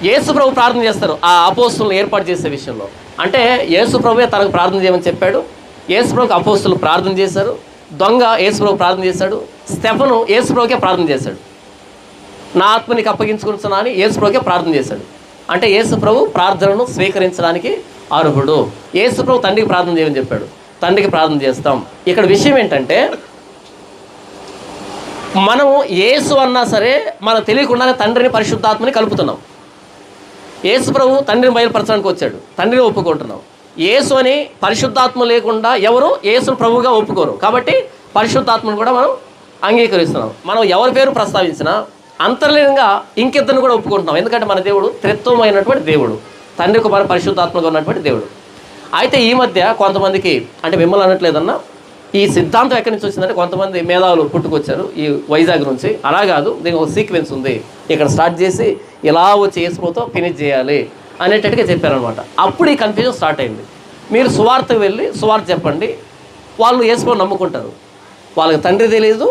యేసు ప్రభు ప్రార్థన చేస్తారు ఆ అపోస్తలను ఏర్పాటు చేసే విషయంలో. అంటే యేసు ప్రభువే తనకు ప్రార్థన చేయమని చెప్పాడు, యేసు ప్రభుకి అపోస్తలు ప్రార్థన చేశారు, దొంగ యేసు ప్రభు ప్రార్థన చేశాడు, స్టెఫను యేసు ప్రభుకే ప్రార్థన చేశాడు, నా ఆత్మనికి అప్పగించుకుంటున్నా అని యేసు ప్రభుకే ప్రార్థన చేశాడు. అంటే యేసు ప్రభు ప్రార్థనను స్వీకరించడానికి అర్హుడు. యేసు ప్రభు తండ్రికి ప్రార్థన చేయమని చెప్పాడు, తండ్రికి ప్రార్థన చేస్తాం. ఇక్కడ విషయం ఏంటంటే, మనము యేసు అన్నా సరే మనకు తెలియకుండానే తండ్రిని పరిశుద్ధాత్మని కలుపుతున్నాం. యేసు ప్రభు తండ్రిని బయలుపరచడానికి వచ్చాడు, తండ్రిని ఒప్పుకుంటున్నాం. యేసు అని పరిశుద్ధాత్మ లేకుండా ఎవరు యేసును ప్రభువుగా ఒప్పుకోరు. కాబట్టి పరిశుద్ధాత్మను కూడా మనం అంగీకరిస్తున్నాం. మనం ఎవరి పేరు ప్రస్తావించినా అంతర్లీనంగా ఇంకిద్దరిని కూడా ఒప్పుకుంటున్నాం. ఎందుకంటే మన దేవుడు త్రిత్వమైనటువంటి దేవుడు, తండ్రి కుమార పరిశుద్ధాత్మగా ఉన్నటువంటి దేవుడు. అయితే ఈ మధ్య కొంతమందికి, అంటే మిమ్మల్ని అనట్లేదన్నా, ఈ సిద్ధాంతం ఎక్కడి నుంచి వచ్చిందంటే కొంతమంది మేధావులు పుట్టుకొచ్చారు ఈ వైజాగ్ నుంచి. అలా కాదు, దీనికి ఒక సీక్వెన్స్ ఉంది, ఇక్కడ స్టార్ట్ చేసి ఇలా వచ్చి యేసుతో ఫినిష్ చేయాలి అనేటట్టుగా చెప్పారనమాట. అప్పుడు ఈ కన్ఫ్యూజన్ స్టార్ట్ అయింది. మీరు సువార్తకు వెళ్ళి సువార్త చెప్పండి, వాళ్ళు యేసుని నమ్ముకుంటారు. వాళ్ళకి తండ్రి తెలియదు,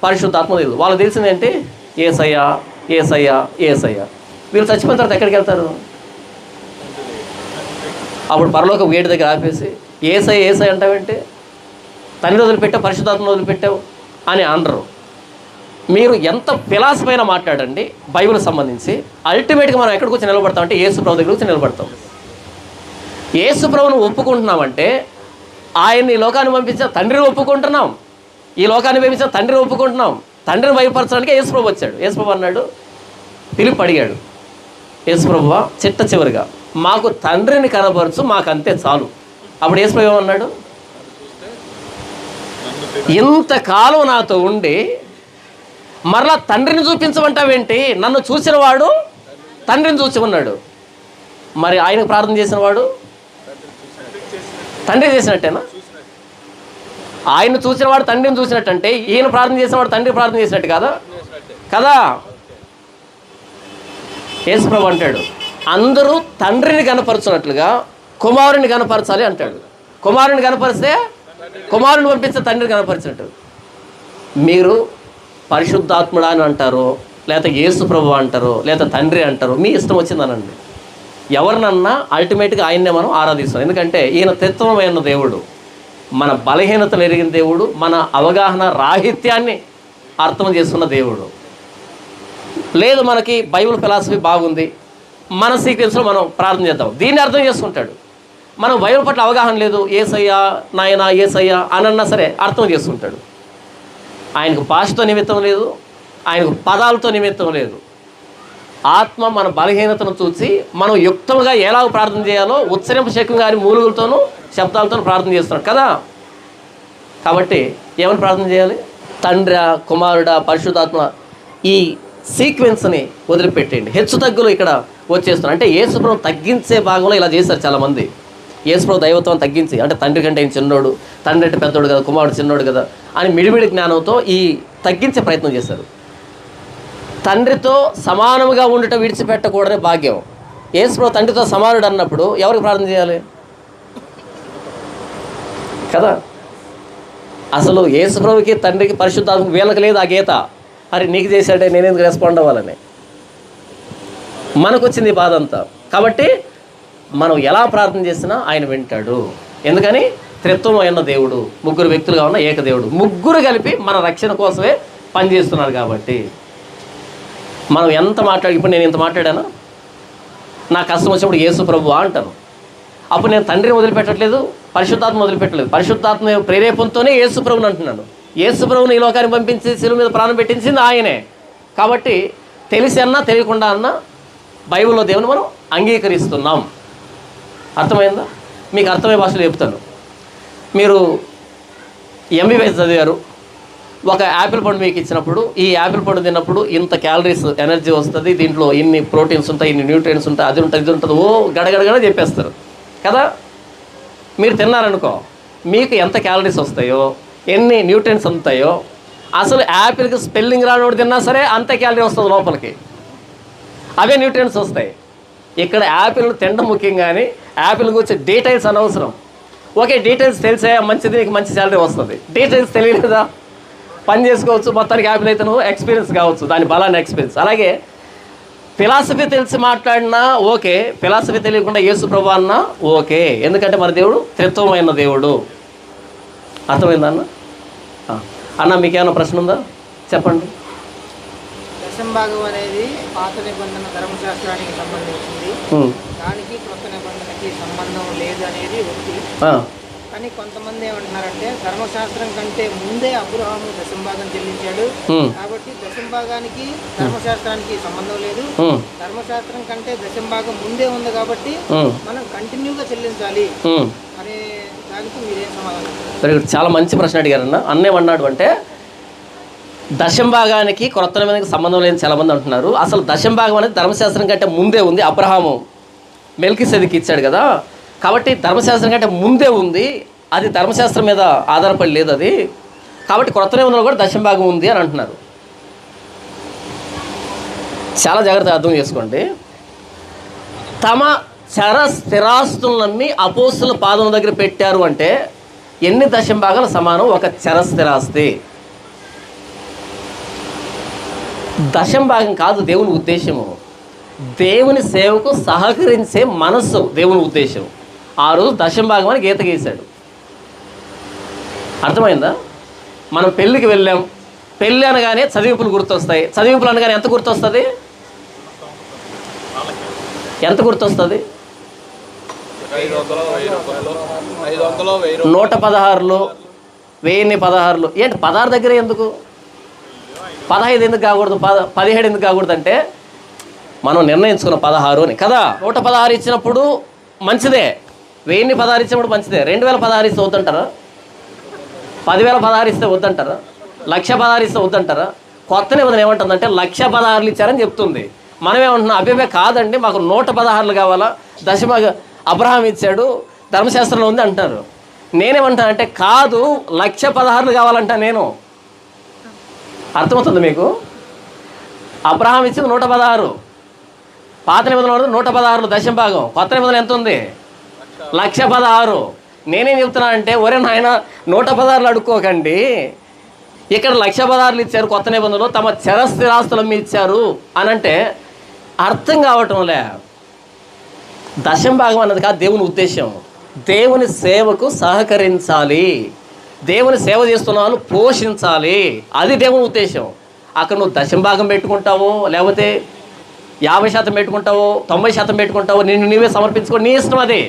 పరిశుద్ధాత్మ తెలియదు. వాళ్ళకి తెలిసింది ఏంటి? యేసయ్యా యేసయ్యా యేసయ్యా. వీళ్ళు చచ్చిపోయిన తర్వాత ఎక్కడికి వెళ్తారు? అప్పుడు పరలోక గేటు దగ్గర ఆపేసి యేసయ్య యేసయ్య అంటావేంటి, తండ్రి వదిలిపెట్టావు, పరిశుద్ధాత్మను వదిలిపెట్టావు అని అనరు. మీరు ఎంత ఫిలాసఫీ అయినా మాట్లాడండి బైబిల్ సంబంధించి, అల్టిమేట్గా మనం ఎక్కడికి వచ్చి నిలబడతాం అంటే యేసు ప్రభు దగ్గర వచ్చి నిలబడతాం. యేసు ప్రభువును ఒప్పుకుంటున్నామంటే ఆయన్ని ఈ లోకాన్ని పంపించిన తండ్రిని ఒప్పుకుంటున్నాం, ఈ లోకాన్ని పంపించిన తండ్రిని ఒప్పుకుంటున్నాం. తండ్రిని బయలుపరచడానికి యేసు ప్రభు వచ్చాడు. యేసు ప్రభు అన్నాడు, పిలుపు అడిగాడు, యేసు ప్రభువా చిట్ట చివరిగా మాకు తండ్రిని కనబరచు, మాకు అంతే చాలు. అప్పుడు యేసు ప్రభు ఏమన్నాడు? ఇంతకాలం నాతో ఉండి మరలా తండ్రిని చూపించమంటావేంటి? నన్ను చూసిన వాడు తండ్రిని చూసి ఉన్నాడు. మరి ఆయనకు ప్రార్థన చేసిన వాడు తండ్రి చేసినట్టేనా? ఆయన చూసిన వాడు తండ్రిని చూసినట్టంటే ఈయన ప్రార్థన చేసిన వాడు తండ్రి ప్రార్థన చేసినట్టు కాదా? కదా. యేసుప్రభు అంటాడు, అందరూ తండ్రిని కనపరచున్నట్లుగా కుమారుని కనపరచాలి అంటాడు. కుమారుని కనపరిస్తే కుమారుని పంపిస్తే తండ్రిని కనపరిచినట్టు. మీరు పరిశుద్ధాత్ముడా అని అంటారు, లేకపోతే యేసు ప్రభు అంటారు, లేకపోతే తండ్రి అంటారు, మీ ఇష్టం వచ్చిందనండి. ఎవరినన్నా అల్టిమేట్గా ఆయన్నే మనం ఆరాధిస్తాం. ఎందుకంటే ఈయన త్రిత్వమైన దేవుడు, మన బలహీనతలు ఎరిగిన దేవుడు, మన అవగాహన రాహిత్యాన్ని అర్థం చేసుకున్న దేవుడు. లేదు మనకి బైబిల్ ఫిలాసఫీ బాగుంది, మన సీక్వెన్స్లో మనం ప్రార్థన చేద్దాం, దీన్ని అర్థం చేసుకుంటాడు. మనం బైబిల్ పట్ల అవగాహన లేదు, ఏసయ్యా నాయనా ఏసయ్యా అనన్నా సరే అర్థం చేసుకుంటాడు. ఆయనకు భాషతో నిమిత్తం లేదు, ఆయనకు పదాలతో నిమిత్తం లేదు. ఆత్మ మన బలహీనతను చూసి మనం యుక్తంగా ఎలా ప్రార్థన చేయాలో ఉచ్చరింపు శక్యం గారి మూలుగులతోనూ శబ్దాలతోనూ ప్రార్థన చేస్తున్నాడు కదా. కాబట్టి ఏమని ప్రార్థన చేయాలి? తండ్రి, కుమారుడా, పరిశుద్ధాత్మ, ఈ సీక్వెన్స్ని వదిలిపెట్టేయండి. హెచ్చు తగ్గులు ఇక్కడ వచ్చేస్తున్నాయి. అంటే యేసుప్రభు తగ్గించే భాగంలో ఇలా చేశారు చాలామంది. యేసుప్రభు దైవత్వం తగ్గించి, అంటే తండ్రి కంటే ఆయన చిన్నోడు, తండ్రి అంటే పెద్దోడు కదా, కుమారుడు చిన్నోడు కదా అని మిడిమిడి జ్ఞానంతో ఈ తగ్గించే ప్రయత్నం చేశారు. తండ్రితో సమానముగా ఉండటం విడిచిపెట్టకూడని భాగ్యం. యేసుప్రభు తండ్రితో సమానుడు అన్నప్పుడు ఎవరికి ప్రార్థన చేయాలి కదా? అసలు యేసుప్రభుకి తండ్రికి పరిశుద్ధాత్మకి వీళ్ళకి లేదు ఆ గీత. అరే నీకు చేశాడే నేనెందుకు రెస్పాండ్ అవ్వాలని మనకు వచ్చింది ఈ బాధ అంతా. కాబట్టి మనం ఎలా ప్రార్థన చేసినా ఆయన వింటాడు. ఎందుకని త్రిత్వం అయిన దేవుడు, ముగ్గురు వ్యక్తులుగా ఉన్న ఏకదేవుడు, ముగ్గురు కలిపి మన రక్షణ కోసమే పనిచేస్తున్నారు. కాబట్టి మనం ఎంత ఇప్పుడు నేను ఇంత మాట్లాడానా, నా కష్టం వచ్చినప్పుడు యేసు ప్రభువా అంటాను. అప్పుడు నేను తండ్రిని వదిలిపెట్టట్లేదు, పరిశుద్ధాత్మ వదిలిపెట్టలేదు. పరిశుద్ధాత్మ ప్రేరేపణతోనే యేసు ప్రభుని అంటున్నాను. యేసు ప్రభుని ఈ లోకాన్ని పంపించి శిలువ మీద ప్రాణం పెట్టించింది ఆయనే. కాబట్టి తెలిసి అన్నా తెలియకుండా అన్నా బైబిల్లో దేవుని మనం అంగీకరిస్తున్నాం. అర్థమైందా? మీకు అర్థమయ్యే భాషలో చెప్తాను. మీరు ఎంబీబీఎస్ చదివారు, ఒక యాపిల్ పండు మీకు ఇచ్చినప్పుడు ఈ యాపిల్ పండు తిన్నప్పుడు ఇంత క్యాలరీస్ ఎనర్జీ వస్తుంది, దీంట్లో ఇన్ని ప్రోటీన్స్ ఉంటాయి, ఇన్ని న్యూట్రియన్స్ ఉంటాయి, అది ఉంటుంది ఇది ఉంటుంది, ఓ గడగడగడ చెప్పేస్తారు కదా. మీరు తిన్నారనుకో, మీకు ఎంత క్యాలరీస్ వస్తాయో, ఎన్ని న్యూట్రియన్స్ ఉంటాయో, అసలు యాపిల్కి స్పెల్లింగ్ రానోడు తిన్నా సరే అంతే క్యాలరీ వస్తుంది లోపలికి, అవే న్యూట్రియన్స్ వస్తాయి. ఇక్కడ యాపిల్ను తినడం ముఖ్యం, కానీ యాపిల్ గురించి డీటెయిల్స్ అనవసరం. ఓకే, డీటెయిల్స్ తెలిసే మంచిది, నీకు మంచి శాలరీ వస్తుంది. డీటెయిల్స్ తెలియలేదా, పని చేసుకోవచ్చు, మొత్తానికి యాపిల్ అయితే నువ్వు ఎక్స్పీరియన్స్ కావచ్చు, దాని బలాన్ని ఎక్స్పీరియన్స్. అలాగే ఫిలాసఫీ తెలిసి మాట్లాడినా ఓకే, ఫిలాసఫీ తెలియకుండా యేసు ప్రభు అన్నా ఓకే. ఎందుకంటే మన దేవుడు త్రిత్వమైన దేవుడు. అర్థమైందా అన్న? అన్న మీకేమైనా ప్రశ్న ఉందా చెప్పండి. దశంభాగం అనేది పాత నిబంధన ధర్మశాస్త్రానికి సంబంధించింది, దానికి కొత్త నిబంధనకి సంబంధం లేదు అనేది ఒకటి. కానీ కొంతమంది ఏమంటున్నారంటే ధర్మశాస్త్రం కంటే ముందే అబ్రహాము దశంభాగం చెల్లించాడు, కాబట్టి దశంభాగానికి ధర్మశాస్త్రానికి సంబంధం లేదు, ధర్మశాస్త్రం కంటే దశంభాగం ముందే ఉంది కాబట్టి మనం కంటిన్యూగా చెల్లించాలి అనే దానికి మీరేం సమాధానం? చాలా మంచి ప్రశ్న అడిగారన్న. అన్నేమన్నాడు అంటే దశంభాగానికి క్రొత్త నిబంధనకి సంబంధం లేని చాలామంది అంటున్నారు. అసలు దశంభాగం అనేది ధర్మశాస్త్రం కంటే ముందే ఉంది. అబ్రహాము మెల్కీసెదెకుకి ఇచ్చాడు కదా, కాబట్టి ధర్మశాస్త్రం కంటే ముందే ఉంది, అది ధర్మశాస్త్రం మీద ఆధారపడి లేదు అది, కాబట్టి క్రొత్త నిబంధనలో కూడా దశంభాగం ఉంది అని అంటున్నారు. చాలా జాగ్రత్తగా అర్థం చేసుకోండి. తమ చర స్థిరాస్తులన్నీ అపోస్తుల పాదం దగ్గర పెట్టారు అంటే ఎన్ని దశంభాగాలు సమానం? ఒక చర స్థిరాస్తి. దశంభాగం కాదు దేవుని ఉద్దేశము, దేవుని సేవకు సహకరించే మనస్సు దేవుని ఉద్దేశం. ఆ రోజు దశంభాగం అని గీత గీశాడు. అర్థమైందా? మనం పెళ్ళికి వెళ్ళాం, పెళ్ళి అనగానే చదివింపులు గుర్తొస్తాయి. చదివింపులు అనగానే ఎంత గుర్తొస్తుంది? ఎంత గుర్తొస్తుంది? 116, 1016. ఏంటి 16 దగ్గర ఎందుకు, 15 ఎందుకు కాకూడదు, 17 ఎందుకు కాకూడదు అంటే మనం నిర్ణయించుకున్న 16 అని కదా. 116 ఇచ్చినప్పుడు మంచిదే, 1016 ఇచ్చినప్పుడు మంచిదే. 2016 ఇస్తే వద్దంటారా? 10,016 ఇస్తే వద్దంటారా? 1,16 ఇస్తే వద్దంటారా? కొత్త నిబంధన ఏమంటుందంటే 1,16 ఇచ్చారని చెప్తుంది. మనమేమంటున్నాం, అభివే కాదండి మాకు 116 కావాలా, దశభాగ అబ్రహాం ఇచ్చాడు ధర్మశాస్త్రంలో ఉంది అంటారు. నేనేమంటానంటే కాదు, 1,16 కావాలంటా నేను. అర్థమవుతుంది మీకు? అబ్రహాం ఇచ్చింది 116, పాత నిబంధనలు 116 దశంభాగం. కొత్త నిబంధన ఎంత ఉంది? 1,16. నేనేం చెప్తున్నానంటే ఒరే నాయన 116 అడుక్కోకండి, ఇక్కడ 1,16 ఇచ్చారు కొత్త నిబంధనలు, తమ చరస్థిరాస్తులు ఇచ్చారు అని అంటే అర్థం కావటంలే. దశంభాగం అన్నది కాదు దేవుని ఉద్దేశం. దేవుని సేవకు సహకరించాలి, దేవుని సేవ చేస్తున్న వాళ్ళు పోషించాలి, అది దేవుని ఉద్దేశం. అక్కడ నువ్వు దశంభాగం పెట్టుకుంటావో, లేకపోతే 50% పెట్టుకుంటావో, 90% పెట్టుకుంటావో, నిన్ను నీవే సమర్పించుకో, నీ ఇష్టం. అది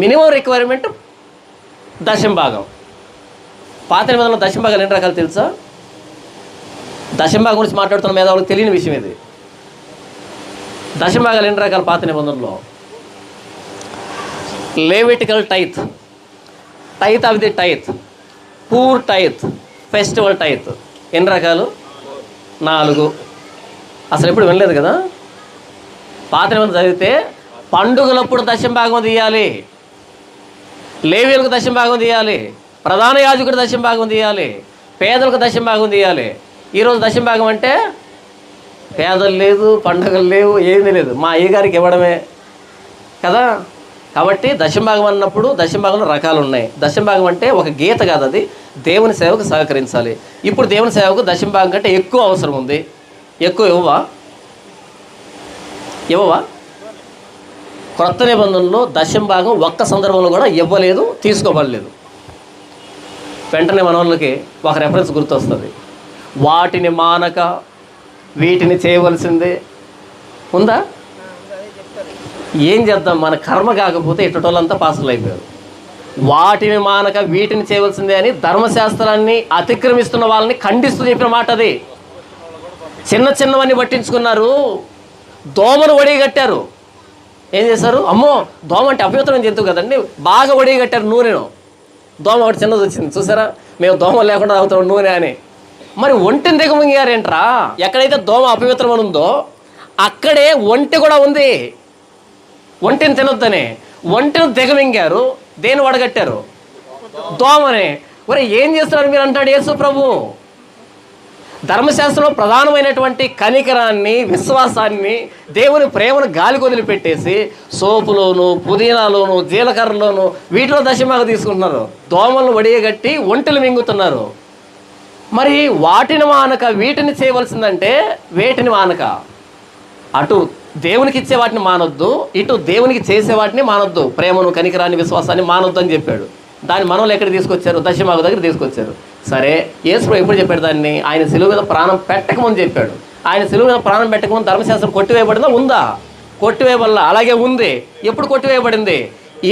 మినిమం రిక్వైర్మెంట్ దశంభాగం. పాత నిబంధనలో దశంభాగాలు ఎన్ని రకాలు తెలుసా? దశంభాగం గురించి మాట్లాడుతున్న మేధావులకు తెలియని విషయం ఇది. దశంభాగాలు ఎన్ని రకాలు పాత నిబంధనలో? Levitical tithe, tithe of the tithe, poor tithe, festival tithe. ఎన్ని రకాలు? 4. అసలు ఎప్పుడు వినలేదు కదా. పాత నిబంధన చదివితే పండుగలప్పుడు దశంభాగం తీయాలి, లేవీలకు దశంభాగం తీయాలి, ప్రధాన యాజకుడు దశంభాగం తీయాలి, పేదలకు దశంభాగం తీయాలి. ఈరోజు దశంభాగం అంటే పేదలు లేదు, పండుగలు లేవు, ఏమీ లేదు, మా అయ్యగారికి ఇవ్వడమే కదా. కాబట్టి దశంభాగం అన్నప్పుడు దశంభాగంలో రకాలు ఉన్నాయి. దశంభాగం అంటే ఒక గీత కాదు, అది దేవుని సేవకు సహకరించాలి. ఇప్పుడు దేవుని సేవకు దశంభాగం కంటే ఎక్కువ అవసరం ఉంది. ఎక్కువ ఇవ్వవా? క్రొత్త నిబంధనలో దశంభాగం ఒక్క సందర్భంలో కూడా ఇవ్వలేదు, తీసుకోబడలేదు. వెంటనే మన వాళ్ళకి ఒక రెఫరెన్స్ గుర్తొస్తుంది, వాటిని మానక వీటిని చేయవలసిందే. ఉందా? ఏం చేద్దాం, మన కర్మ కాకపోతే ఇట్టోళ్ళంతా పాసులు అయిపోయారు. వాటిని మానక వీటిని చేయవలసిందే అని ధర్మశాస్త్రాన్ని అతిక్రమిస్తున్న వాళ్ళని ఖండిస్తూ చెప్పిన మాట అది. చిన్న చిన్నవన్నీ పట్టించుకున్నారు, దోమను ఒడిగట్టారు. ఏం చేశారు? అమ్మో, దోమ అంటే అపవిత్రమైన జంతువు కదండి, బాగా ఒడిగట్టారు నూనెను. దోమ ఒకటి చిన్నది వచ్చింది చూసారా, మేము దోమ లేకుండా తాగుతాం నూనె అని. మరి ఒంటిని దిగమింగారేంట్రా? ఎక్కడైతే దోమ అపవిత్రం ఉందో అక్కడే ఒంటి కూడా ఉంది. ఒంటిని తినొద్దని ఒంటిని దిగమింగారు. దేని వడగట్టారు? దోమని. మరి ఏం చేస్తున్నారు మీరు అంటాడు యేసు ప్రభు. ధర్మశాస్త్రంలో ప్రధానమైనటువంటి కనికరాన్ని, విశ్వాసాన్ని, దేవుని ప్రేమను గాలి వదిలిపెట్టేసి సోపులోను, పుదీనాలోను, జీలకర్రలోను వీటిలో దశమాగా తీసుకుంటున్నారు. దోమలను వడియగట్టి ఒంటెలు మింగుతున్నారు. మరి వాటిని మానక వీటిని చేయవలసిందంటే వేటిని మానక? అటు దేవునికి ఇచ్చే వాటిని మానొద్దు, ఇటు దేవునికి చేసే వాటిని మానొద్దు. ప్రేమను, కనికరాన్ని, విశ్వాసాన్ని మానొద్దు అని చెప్పాడు. దాన్ని మనలో ఎక్కడ తీసుకొచ్చారు? దశమాగ దగ్గర తీసుకొచ్చారు. సరే, యేసు ఎప్పుడు చెప్పాడు దాన్ని? ఆయన సిలువ మీద ప్రాణం పెట్టకముందు చెప్పాడు. ఆయన సిలువ మీద ప్రాణం పెట్టకముందు ధర్మశాస్త్రం కొట్టివేయబడిందా? ఉందా? కొట్టివేయబడాల. అలాగే ఉంది. ఎప్పుడు కొట్టివేయబడింది?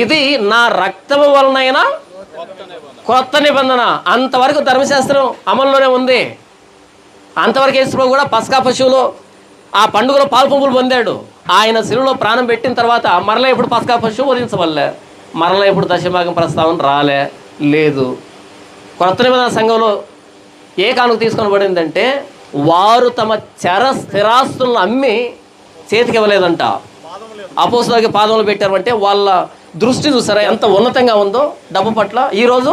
ఇది నా రక్తము వలనైనా కొత్త నిబంధన. అంతవరకు ధర్మశాస్త్రం అమల్లోనే ఉంది. అంతవరకు యేసు కూడా పస్కా పశువులో ఆ పండుగలో పాలు పంపులు పొందాడు. ఆయన సిలువలో ప్రాణం పెట్టిన తర్వాత మరలా ఎప్పుడు పస్కా పశువు వధించవల్లే, మరలా ఎప్పుడు దశభాగం ప్రస్తావన లేదు. కొత్త నిబంధన సంఘంలో ఏ కానుక తీసుకొని పడిందంటే, వారు తమ చర స్థిరాస్తులను అమ్మి చేతికి ఇవ్వలేదంట. అపోస్తులకి పాదములు పెట్టారంటే వాళ్ళ దృష్టి చూసారా ఎంత ఉన్నతంగా ఉందో డబ్బు పట్ల. ఈరోజు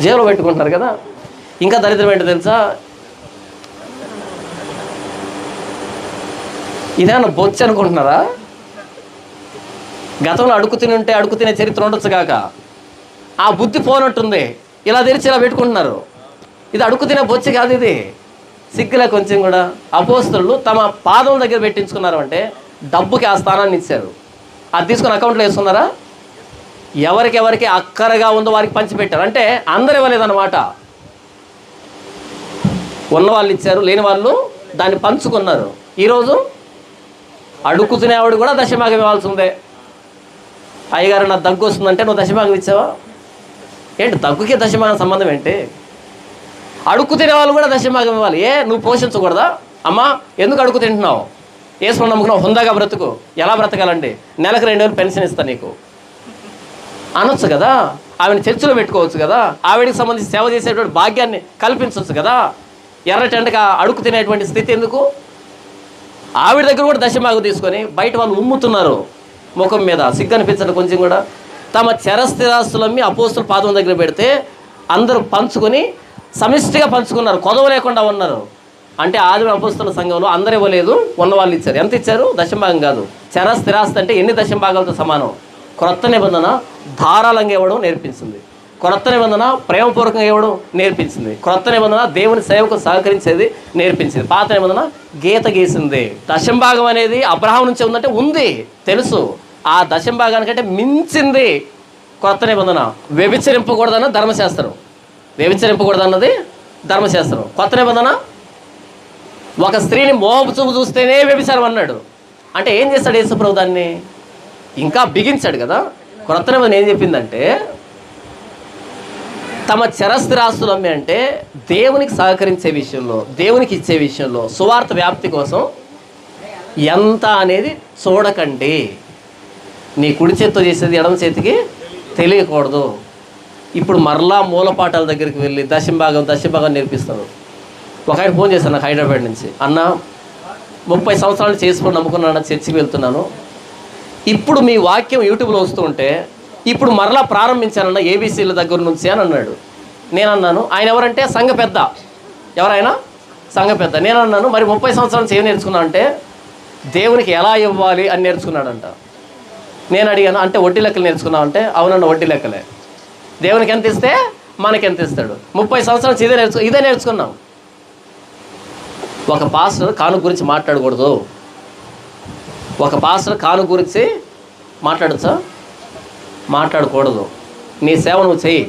జేబులో పెట్టుకుంటారు కదా. ఇంకా దరిద్రం ఏంటో తెలుసా? ఇదేమన్నా బొచ్చు అనుకుంటున్నారా? గతంలో అడుగు తినే చరిత్ర ఉండొచ్చు కాక ఆ బుద్ధి పోనట్టుంది. ఇలా తెరిచి ఇలా పెట్టుకుంటున్నారు. ఇది అడుగు తినే బొచ్చు కాదు, ఇది సిగ్గులే కొంచెం కూడా. అపోస్తలులు తమ పాదం దగ్గర పెట్టించుకున్నారు అంటే డబ్బుకి ఆ స్థానాన్ని ఇచ్చారు. అది తీసుకొని అకౌంట్లో వేసుకున్నారా? ఎవరికెవరికి అక్కరగా ఉందో వారికి పంచిపెట్టారు. అంటే అందరు ఇవ్వలేదన్నమాట. ఉన్న వాళ్ళు ఇచ్చారు, లేని వాళ్ళు దాన్ని పంచుకున్నారు. ఈరోజు అడుగు తినేవాడు కూడా దశభాగం ఇవ్వాల్సి ఉంది. అయ్యగారు నాకు దగ్గు వస్తుందంటే నువ్వు దశభాగం ఇచ్చావా? ఏంటి దగ్గుకి దశభాగం సంబంధం ఏంటి? అడుగు తినేవాళ్ళు కూడా దశభాగం ఇవ్వాలి. నువ్వు పోషించకూడదా? అమ్మా ఎందుకు అడుగు తింటున్నావు? వేసుకుని నమ్ముకున్నావు, హుందాగా బ్రతుకు. ఎలా బ్రతకాలండి? నెలకు 2000 పెన్షన్ ఇస్తా నీకు అనొచ్చు కదా. ఆవిడని చర్చిలో పెట్టుకోవచ్చు కదా. ఆవిడికి సంబంధించి సేవ చేసేటువంటి భాగ్యాన్ని కల్పించవచ్చు కదా. ఎర్రటెండగా అడుగు తినేటువంటి స్థితి ఎందుకు? ఆవిడ దగ్గర కూడా దశభాగం తీసుకొని బయట వాళ్ళు ఉమ్ముతున్నారు ముఖం మీద. సిగ్గు అనిపించండి కొంచెం కూడా. తమ చరస్థిరాస్తులమ్మి అపోస్తుల పాదం దగ్గర పెడితే అందరూ పంచుకొని సమిష్టిగా పంచుకున్నారు, కొదవ లేకుండా ఉన్నారు. అంటే ఆదిమ అపోస్తుల సంఘంలో అందరూ ఇవ్వలేదు, ఉన్నవాళ్ళు ఇచ్చారు. ఎంత ఇచ్చారు? దశభాగం కాదు. చరస్థిరాస్తి అంటే ఎన్ని దశభాగాలతో సమానం. క్రొత్త నిబంధన ధారాళంగా ఇవ్వడం నేర్పించింది. క్రొత్త నిబంధన ప్రేమపూర్వకంగా ఇవ్వడం నేర్పించింది. క్రొత్త నిబంధన దేవుని సేవకు సహకరించేది నేర్పించింది. పాత నిబంధన గీత గీసింది. దశంభాగం అనేది అబ్రహాం నుంచి ఉందంటే ఉంది తెలుసు. ఆ దశంభాగానికంటే మించింది క్రొత్త నిబంధన. వ్యభిచరింపకూడదన్న ధర్మశాస్త్రం, వ్యభిచరింపకూడదన్నది ధర్మశాస్త్రం. కొత్త నిబంధన ఒక స్త్రీని మోహపు చూపు చూస్తేనే వ్యభిచారం అన్నాడు. అంటే ఏం చేస్తాడు యేసుప్రభు? దాన్ని ఇంకా బిగించాడు కదా. క్రొత్త నిబంధన ఏం చెప్పిందంటే, తమ చరస్థిరాస్తులు అమ్మి అంటే దేవునికి సహకరించే విషయంలో, దేవునికి ఇచ్చే విషయంలో, సువార్త వ్యాప్తి కోసం ఎంత అనేది చూడకండి. నీ కుడి చేతితో చేసేది ఎడమ చేతికి తెలియకూడదు. ఇప్పుడు మరలా మూలపాఠాల దగ్గరికి వెళ్ళి దశంభాగం నేర్పిస్తారు. ఒక ఆయన ఫోన్ చేశాను నాకు హైదరాబాద్ నుంచి. అన్న 30 సంవత్సరాలు చేసుకొని నమ్ముకున్నాను, చర్చికి వెళ్తున్నాను. ఇప్పుడు మీ వాక్యం యూట్యూబ్లో వస్తూ ఉంటే ఇప్పుడు మరలా ప్రారంభించానన్న ఏబీసీల దగ్గర నుంచి అని అన్నాడు. నేను అన్నాను, ఆయన ఎవరంటే సంఘ పెద్ద. ఎవరైనా సంఘ పెద్ద. నేను అన్నాను, మరి 30 సంవత్సరాల నుంచి ఏం నేర్చుకున్నావు అంటే దేవునికి ఎలా ఇవ్వాలి అని నేర్చుకున్నాడంట. నేను అడిగాను, అంటే వడ్డీ లెక్కలు నేర్చుకున్నావు అంటే అవునన్న, వడ్డీ లెక్కలే. దేవునికి ఎంత ఇస్తే మనకి ఎంత ఇస్తాడు. 30 సంవత్సరాల నుంచి ఇదే నేర్చుకున్నాం. ఒక పాస్టర్ కాను గురించి మాట్లాడకూడదు. ఒక పాస్టర్ కాను గురించి మాట్లాడచ్చా? మాట్లాడకూడదు. నీ సేవ నువ్వు చెయ్యి.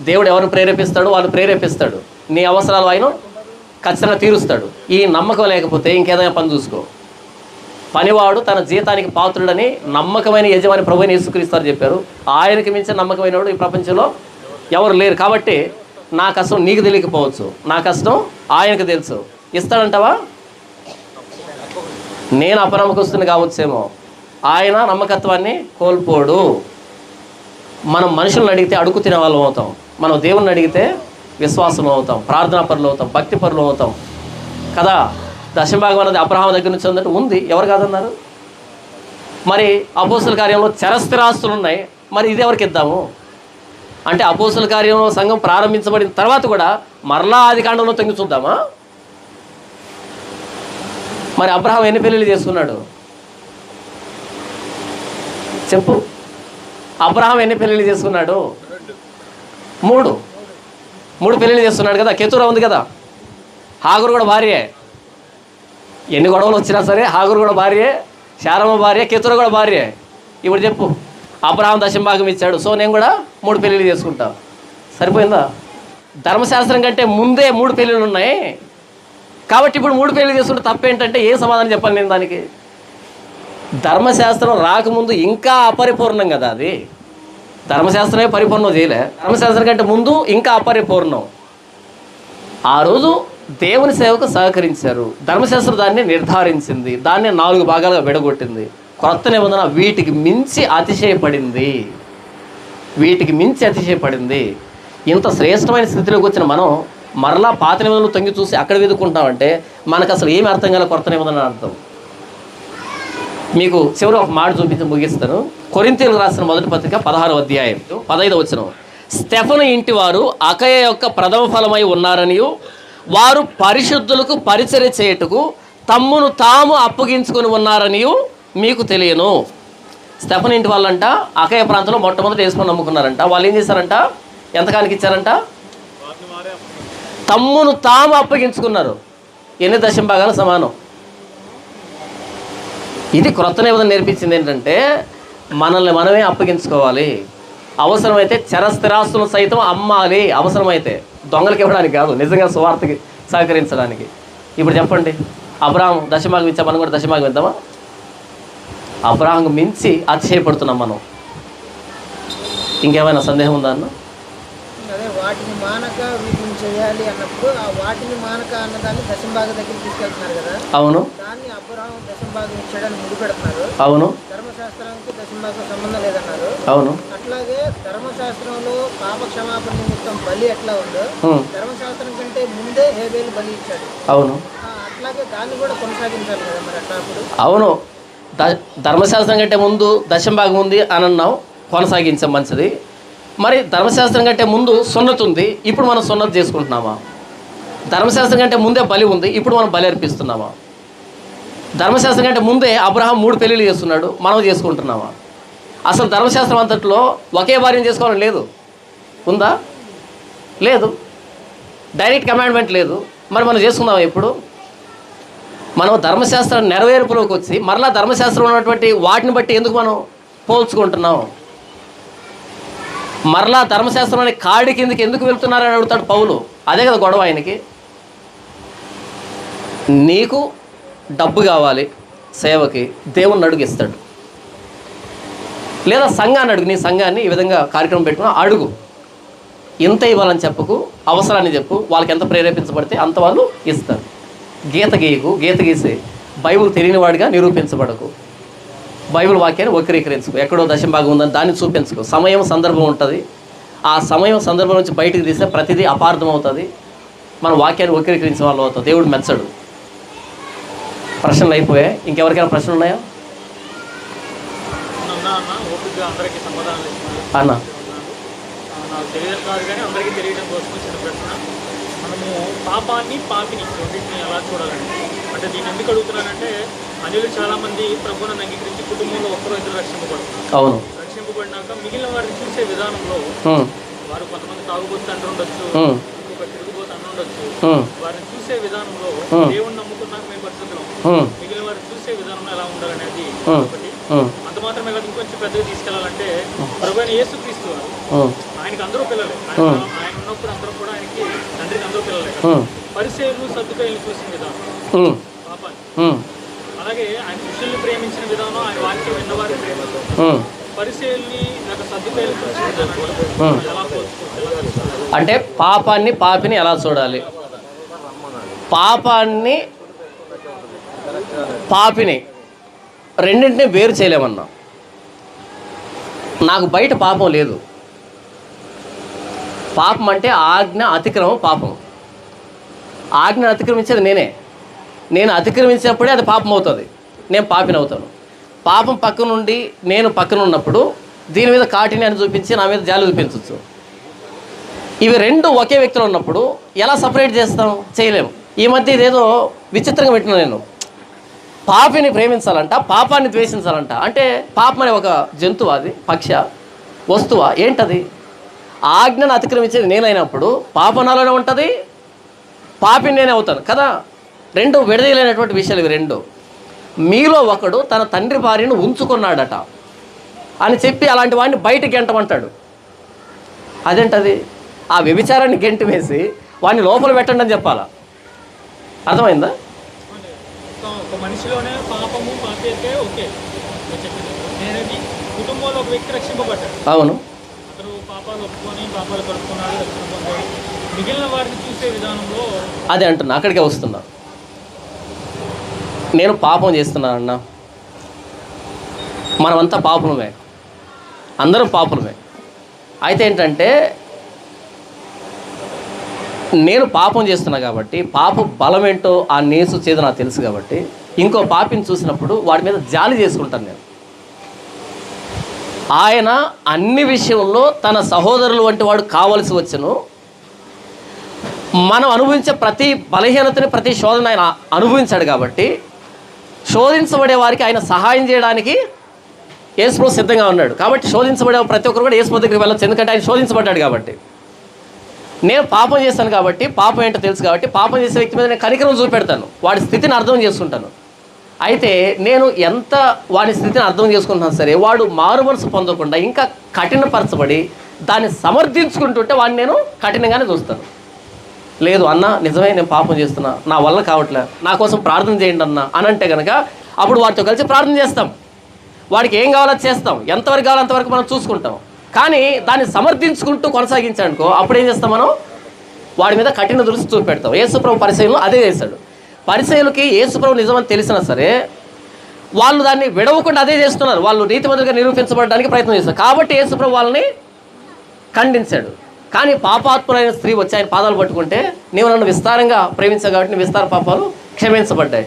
దేవుడు ఎవరిని ప్రేరేపిస్తాడు వాళ్ళని ప్రేరేపిస్తాడు. నీ అవసరాలు ఆయన ఖచ్చితంగా తీరుస్తాడు. ఈ నమ్మకం లేకపోతే ఇంకేదైనా పని చూసుకో. పనివాడు తన జీతానికి పాత్రుడని నమ్మకమైన యజమాని ప్రభువుని యేసుక్రీస్తు చెప్పారు. ఆయనకి మించిన నమ్మకమైన వాడు ఈ ప్రపంచంలో ఎవరు లేరు. కాబట్టి నా కష్టం నీకు తెలియకపోవచ్చు, నా కష్టం ఆయనకు తెలుసు. ఇస్తాడంటావా? నేను అపనమ్మకస్తుని కావచ్చేమో, ఆయన నమ్మకత్వాన్ని కోల్పోడు. మనం మనుషులను అడిగితే అడుగు తినే వాళ్ళం అవుతాం, మనం దేవుణ్ణి అడిగితే విశ్వాసం అవుతాం, ప్రార్థనా పరులు అవుతాం, భక్తి పరులు అవుతాం కదా. దశమభాగం అనేది అబ్రహాం దగ్గర నుంచి ఉందంటే ఉంది, ఎవరు కాదన్నారు? మరి అపోస్తుల కార్యంలో చరస్థిరాస్తులు ఉన్నాయి, మరి ఇది ఎవరికి ఇద్దాము అంటే అపోస్తుల కార్యంలో సంఘం ప్రారంభించబడిన తర్వాత కూడా మరలా ఆది కాండంలో తొంగి చూద్దామా? మరి అబ్రహాం ఎన్ని పెళ్ళిళ్ళు చేసుకున్నాడు చెప్పు? అబ్రహాం ఎన్ని పెళ్ళిళ్ళు చేసుకున్నాడు? 3 పెళ్ళిళ్ళు చేస్తున్నాడు కదా. కెతూరా ఉంది కదా, హాగరు కూడా భార్యే. ఎన్ని గొడవలు వచ్చినా సరే హాగరు కూడా భార్యే, శారమ్మ భార్య, కెతూరా కూడా భార్యే. ఇప్పుడు చెప్పు, అబ్రహాం దశమభాగం ఇచ్చాడు, సో నేను కూడా 3 పెళ్ళిళ్ళు చేసుకుంటా. సరిపోయిందా? ధర్మశాస్త్రం కంటే ముందే 3 పెళ్ళిళ్ళు ఉన్నాయి కాబట్టి ఇప్పుడు 3 పెళ్ళిళ్ళు చేసుకుంటే తప్పేంటంటే ఏ సమాధానం చెప్పాలి నేను దానికి? ధర్మశాస్త్రం రాకముందు ఇంకా అపరిపూర్ణం కదా అది. ధర్మశాస్త్రమే పరిపూర్ణం చేయలే, ధర్మశాస్త్రం కంటే ముందు ఇంకా అపరిపూర్ణం. ఆ రోజు దేవుని సేవకు సహకరించారు. ధర్మశాస్త్రం దాన్ని నిర్ధారించింది, దాన్ని 4 భాగాలుగా విడగొట్టింది. కొత్త నిబంధన వీటికి మించి అతిశయపడింది, వీటికి మించి అతిశయపడింది. ఇంత శ్రేష్టమైన స్థితిలోకి వచ్చిన మనం మరలా పాత నిబంధనలు తొంగి చూసి అక్కడ వెతుక్కుంటామంటే మనకు అసలు ఏమి అర్థం కాలే కొత్త నిబంధన అర్థం. మీకు చివరి ఒక మాట చూపించి ముగిస్తాను. కొరింథీయులకు రాసిన మొదటి పత్రిక 16వ అధ్యాయం 15వ వచనం. స్టెఫను ఇంటి వారు అకయ యొక్క ప్రథమ ఫలమై ఉన్నారనియు వారు పరిశుద్ధులకు పరిచర్య చేయుటకు తమ్మును తాము అప్పగించుకొని ఉన్నారనియు మీకు తెలియను. స్టెఫను ఇంటి వాళ్ళంట అకయ ప్రాంతంలో మొట్టమొదటి యేసుని నమ్ముకున్నారంట. వాళ్ళు ఏం చేశారంట? ఎంతకానికి ఇచ్చారంట? తమ్మును తాము అప్పగించుకున్నారు. ఎన్ని దశమభాగాలు సమానం. ఇది క్రొత్త నిబంధన నేర్పించింది ఏంటంటే మనల్ని మనమే అప్పగించుకోవాలి. అవసరమైతే చరస్థిరాస్తులను సైతం అమ్మాలి, అవసరమైతే దొంగలకి ఇవ్వడానికి కాదు, నిజంగా సువార్తకి సహకరించడానికి. ఇప్పుడు చెప్పండి, అబ్రహాం దశమభాగం ఇచ్చా, మనం కూడా దశమభాగం ఇద్దామా? అబ్రహాంకు మించి అతిశయపడుతున్నాం మనం. ఇంకేమైనా సందేహం ఉందా అన్న? అదే వాటిని మానక వీటిని చేయాలి అన్నప్పుడు ఆ వాటిని మానక అన్నదాన్ని దశమభాగం దగ్గర తీసుకెళ్తున్నారు కదా. అవును. దాన్ని అబ్రహాం దశమభాగం ఇచ్చాడని ముడిపెడుతున్నారు. అవును. ధర్మశాస్త్రానికి దశమభాగం సంబంధం లేదన్నారు. అవును. అట్లాగే ధర్మశాస్త్రంలో పాప క్షమాపణ నిమిత్తం బలి ఎట్లా ఉందో ధర్మశాస్త్రం కంటే ముందే హేబేలు బలి ఇచ్చాడు. అవును. అట్లాగే దాన్ని కూడా కొనసాగించాలి కదా మరి అట్లాప్పుడు. అవును. ధర్మశాస్త్రం కంటే ముందు దశమభాగం ఉంది అని అన్నాం, కొనసాగించాం, మంచిది. మరి ధర్మశాస్త్రం కంటే ముందు సున్నతి ఉంది, ఇప్పుడు మనం సున్నతి చేసుకుంటున్నామా? ధర్మశాస్త్రం కంటే ముందే బలి ఉంది, ఇప్పుడు మనం బలి అర్పిస్తున్నామా? ధర్మశాస్త్రం కంటే ముందే అబ్రహాం 3 పెళ్ళిళ్ళు చేస్తున్నాడు, మనం చేసుకుంటున్నామా? అసలు ధర్మశాస్త్రం అంతట్లో ఒకే భార్యను చేసుకోవాలని లేదు, ఉందా? లేదు. డైరెక్ట్ కమాండ్మెంట్ లేదు. మరి మనం చేసుకుందామా? ఎప్పుడు మనం ధర్మశాస్త్రం నెరవేర్పులోకి వచ్చి మరలా ధర్మశాస్త్రం ఉన్నటువంటి వాటిని బట్టి ఎందుకు మనం పోల్చుకుంటున్నాం? మరలా ధర్మశాస్త్రం అనే కాడి కిందకి ఎందుకు వెళ్తున్నారని అడుగుతాడు పౌలు. అదే కదా గొడవ ఆయనకి. నీకు డబ్బు కావాలి సేవకి, దేవుణ్ణి అడుగు ఇస్తాడు. లేదా సంఘాన్ని అడుగు, నీ సంఘాన్ని ఈ విధంగా కార్యక్రమం పెట్టుకుని అడుగు. ఇంత ఇవ్వాలని చెప్పకు, అవసరాన్ని చెప్పు, వాళ్ళకి ఎంత ప్రేరేపించబడితే అంత వాళ్ళు ఇస్తారు. గీత గీయకు, గీత గీసి బైబిల్ తెలియని వాడిగా నిరూపించబడకు. బైబిల్ వాక్యాన్ని వక్రీకరించుకో, ఎక్కడో దశమభాగం ఉందని దాన్ని చూపించుకో. సమయం సందర్భం ఉంటుంది, ఆ సమయం సందర్భం నుంచి బయటకు తీస్తే ప్రతిదీ అపార్థం అవుతుంది, మన వాక్యాన్ని వక్రీకరించిన వాళ్ళు అవుతాం, దేవుడు మెచ్చడు. ప్రశ్నలు అయిపోయాయి. ఇంకెవరికైనా ప్రశ్నలు ఉన్నాయా అన్న? నాకు తెలియదు కాదు కానీ అందరికీ తెలియడం కోసం చిన్న ప్రశ్న. మన మనము పాపాన్ని పాపిని రెండింటిని ఎలా చూడాలండి? అంటే దీన్ని ఎందుకు అడుగుతున్నానంటే అన్యులు చాలామంది ప్రభువును అంగీకరించి కుటుంబంలో ఒక్కరో ఇద్దరు రక్షింపబడతారు. అవును. రక్షింపబడినాక మిగిలిన వారిని చూసే విధానంలో వారు కొంతమంది తాగుబోతు అంటూ ఉండొచ్చు, ఇంకొక తిరుగుబోతు అంటూ ఉండొచ్చు. వారిని చూసే విధానంలో దేవుణ్ణి నమ్ముకున్నాక మేము పరిస్థితులు మిగిలిన వారిని చూసే విధానంలో ఎలా ఉండాలనేది ఒకటి. అంత మాత్రమే కాదు, ఇంకొంచెం పెద్దగా తీసుకెళ్లాలంటే ప్రభువైన యేసుక్రీస్తు వారు ఆయనకి అందరూ పిల్లలే. ఆయన ఉన్నప్పుడు అందరూ కూడా ఆయనకి తండ్రికి అందరూ పిల్లలే. పరిసయ్యులు సద్దుకాయలు చూసిన విధానం పాపాన్ని, అలాగే ఆయన శిష్యుల్ని ప్రేమించిన విధానం, ఆయన వాక్యం విన్నవారి ప్రేమతో పరిసయ్యుల్ని లేక సద్దుకాయలు చూసిన విధానం ఎలా పోల్చుకోవచ్చు? అంటే పాపాన్ని పాపిని ఎలా చూడాలి? పాపాన్ని పాపిని రెండింటినీ వేరు చేయలేమన్నా. నాకు బయట పాపం లేదు. పాపం అంటే ఆజ్ఞ అతిక్రమం పాపం. ఆజ్ఞ అతిక్రమించేది నేనే. నేను అతిక్రమించినప్పుడే అది పాపం అవుతుంది, నేను పాపిని అవుతాను. పాపం పక్క నుండి నేను పక్కన ఉన్నప్పుడు దీని మీద కాటిని అని చూపించి నా మీద జాలి చూపించవచ్చు. ఇవి రెండు ఒకే వ్యక్తిలో ఉన్నప్పుడు ఎలా సపరేట్ చేస్తాం? చేయలేము. ఈ మధ్య ఇదేదో విచిత్రంగా పెట్టిన నేను, పాపిని ప్రేమించాలంట, పాపాన్ని ద్వేషించాలంట. అంటే పాపం అనే ఒక జంతువు, అది పక్ష వస్తువా ఏంటది? ఆజ్ఞను అతిక్రమించేది నేనైనప్పుడు పాపం నాలోనే ఉంటుంది, పాపిని నేనే అవుతాను కదా. రెండు విడదీయలేనటువంటి విషయాలు ఇవి రెండు. మీలో ఒకడు తన తండ్రి భార్యను ఉంచుకున్నాడట అని చెప్పి అలాంటి వాడిని బయటికి గెంటమంటాడు. అదేంటది? ఆ వ్యభిచారాన్ని గెంటి వేసి వాడిని లోపల పెట్టండి అని చెప్పాలా? అర్థమైందా? ఒక మనిషిలోనే పాపము పాపి అయితే ఓకే చెప్పింది. నేనేది కుటుంబంలో ఒక వ్యక్తి రక్షింపబడ్డాడు. అవును. అతను పాపాలు ఒప్పుకొని పాపాలు కలుపుకున్నాడు, రక్షణ పొందాడు. మిగిలిన వారిని చూసే విధానంలో అదే అంటున్నా, అక్కడికే వస్తున్నా. నేను పాపం చేస్తున్నానన్నా, మనమంతా పాపులమే, అందరం పాపులమే. అయితే ఏంటంటే నేను పాపం చేస్తున్నా కాబట్టి పాప బలం ఏంటో ఆ నేసు చేదు నాకు తెలుసు కాబట్టి ఇంకో పాపిని చూసినప్పుడు వాడి మీద జాలి చేసుకుంటాను నేను. ఆయన అన్ని విషయంలో తన సహోదరులు వంటి వాడు కావలసి వచ్చును. మనం అనుభవించే ప్రతి బలహీనతని, ప్రతి శోధన ఆయన అనుభవించాడు కాబట్టి శోధించబడే వారికి ఆయన సహాయం చేయడానికి యేసుప్రభు సిద్ధంగా ఉన్నాడు. కాబట్టి శోధించబడే ప్రతి ఒక్కరు కూడా యేసుప్రభు దగ్గరికి వెళ్ళొచ్చు, ఎందుకంటే ఆయన శోధించబడ్డాడు కాబట్టి. నేను పాపం చేస్తాను కాబట్టి, పాపం ఏంటో తెలుసు కాబట్టి, పాపం చేసే వ్యక్తి మీద నేను కనికరం చూపెడతాను, వాడి స్థితిని అర్థం చేసుకుంటాను. అయితే నేను ఎంత వాడి స్థితిని అర్థం చేసుకుంటున్నాను సరే, వాడు మారు మనసు పొందకుండా ఇంకా కఠినపరచబడి దాన్ని సమర్థించుకుంటుంటే వాడిని నేను కఠినంగానే చూస్తాను. లేదు అన్న నిజమే, నేను పాపం చేస్తున్నా, నా వల్ల కావట్లే, నా కోసం ప్రార్థన చేయండి అన్న అని అంటే కనుక అప్పుడు వాడితో కలిసి ప్రార్థన చేస్తాం. వాడికి ఏం కావాలో చేస్తాం, ఎంతవరకు కావాలో అంతవరకు మనం చూసుకుంటాం. కానీ దాన్ని సమర్థించుకుంటూ కొనసాగించానుకో అప్పుడు ఏం చేస్తాం? మనం వాడి మీద కఠిన దృష్టి చూపెడతాం. యేసుప్రభు పరిసయ్యులు అదే చేశాడు. పరిసయ్యులకి యేసుప్రభు నిజమని తెలిసినా సరే వాళ్ళు దాన్ని విడవకుండా అదే చేస్తున్నారు. వాళ్ళు నీతిమంతులుగా నిరూపించబడడానికి ప్రయత్నం చేస్తారు. కాబట్టి యేసుప్రభు వాళ్ళని ఖండించాడు. కానీ పాపాత్ములైన స్త్రీ వచ్చి ఆయన పాదాలు పట్టుకుంటే, నీవు నన్ను విస్తారంగా ప్రేమించావు కాబట్టి నీ విస్తార పాపాలు క్షమించబడ్డాయి.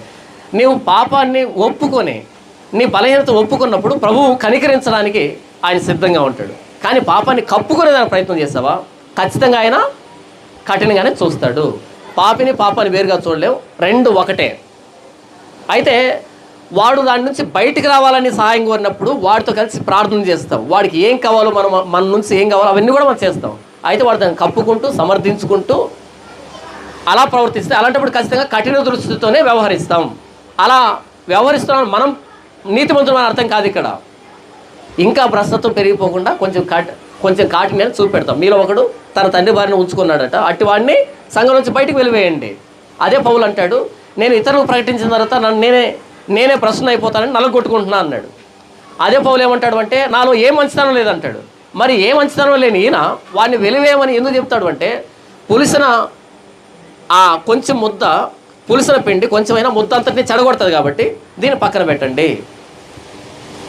నీవు పాపాన్ని ఒప్పుకొని నీ బలహీనత ఒప్పుకున్నప్పుడు ప్రభువు కనికరించడానికి ఆయన సిద్ధంగా ఉంటాడు. కానీ పాపాన్ని కప్పుకునే దానికి ప్రయత్నం చేస్తావా, ఖచ్చితంగా ఆయన కఠినంగానే చూస్తాడు. పాపాన్ని వేరుగా చూడలేవు, రెండు ఒకటే. అయితే వాడు దాని నుంచి బయటికి రావాలని సహాయం కోరినప్పుడు వాడితో కలిసి ప్రార్థన చేస్తాం. వాడికి ఏం కావాలో మన నుంచి ఏం కావాలో అవన్నీ కూడా మనం చేస్తాం. అయితే వాడు దాన్ని కప్పుకుంటూ సమర్థించుకుంటూ అలా ప్రవర్తిస్తే అలాంటప్పుడు ఖచ్చితంగా కఠిన దృష్టితోనే వ్యవహరిస్తాం. అలా వ్యవహరిస్తున్నాం మనం నీతిమంతులు అని అర్థం కాదు. ఇక్కడ ఇంకా భ్రష్టత్వం పెరిగిపోకుండా కొంచెం కాటిని చూపెడతాం. మీలో ఒకడు తన తండ్రి భార్యను ఉంచుకున్నాడట, అట్టి వాడిని సంఘం నుంచి బయటకు వెలివేయండి. అదే పౌలు అంటాడు, నేను ఇతరులకు ప్రకటించిన తర్వాత నేనే ప్రశ్న అయిపోతానని నలగొట్టుకుంటున్నా అన్నాడు. అదే పౌలు ఏమంటాడు అంటే, నాలో ఏ మంచితనం లేదంటాడు. మరి ఏ మంచితనం లేని ఈయన వాడిని వెలివేయమని ఎందుకు చెప్తాడు అంటే, పులిసిన కొంచెం ముద్ద, పులిసిన పిండి కొంచెమైనా ముద్ద అంతటిని చెడగొడుతుంది కాబట్టి దీన్ని పక్కన పెట్టండి,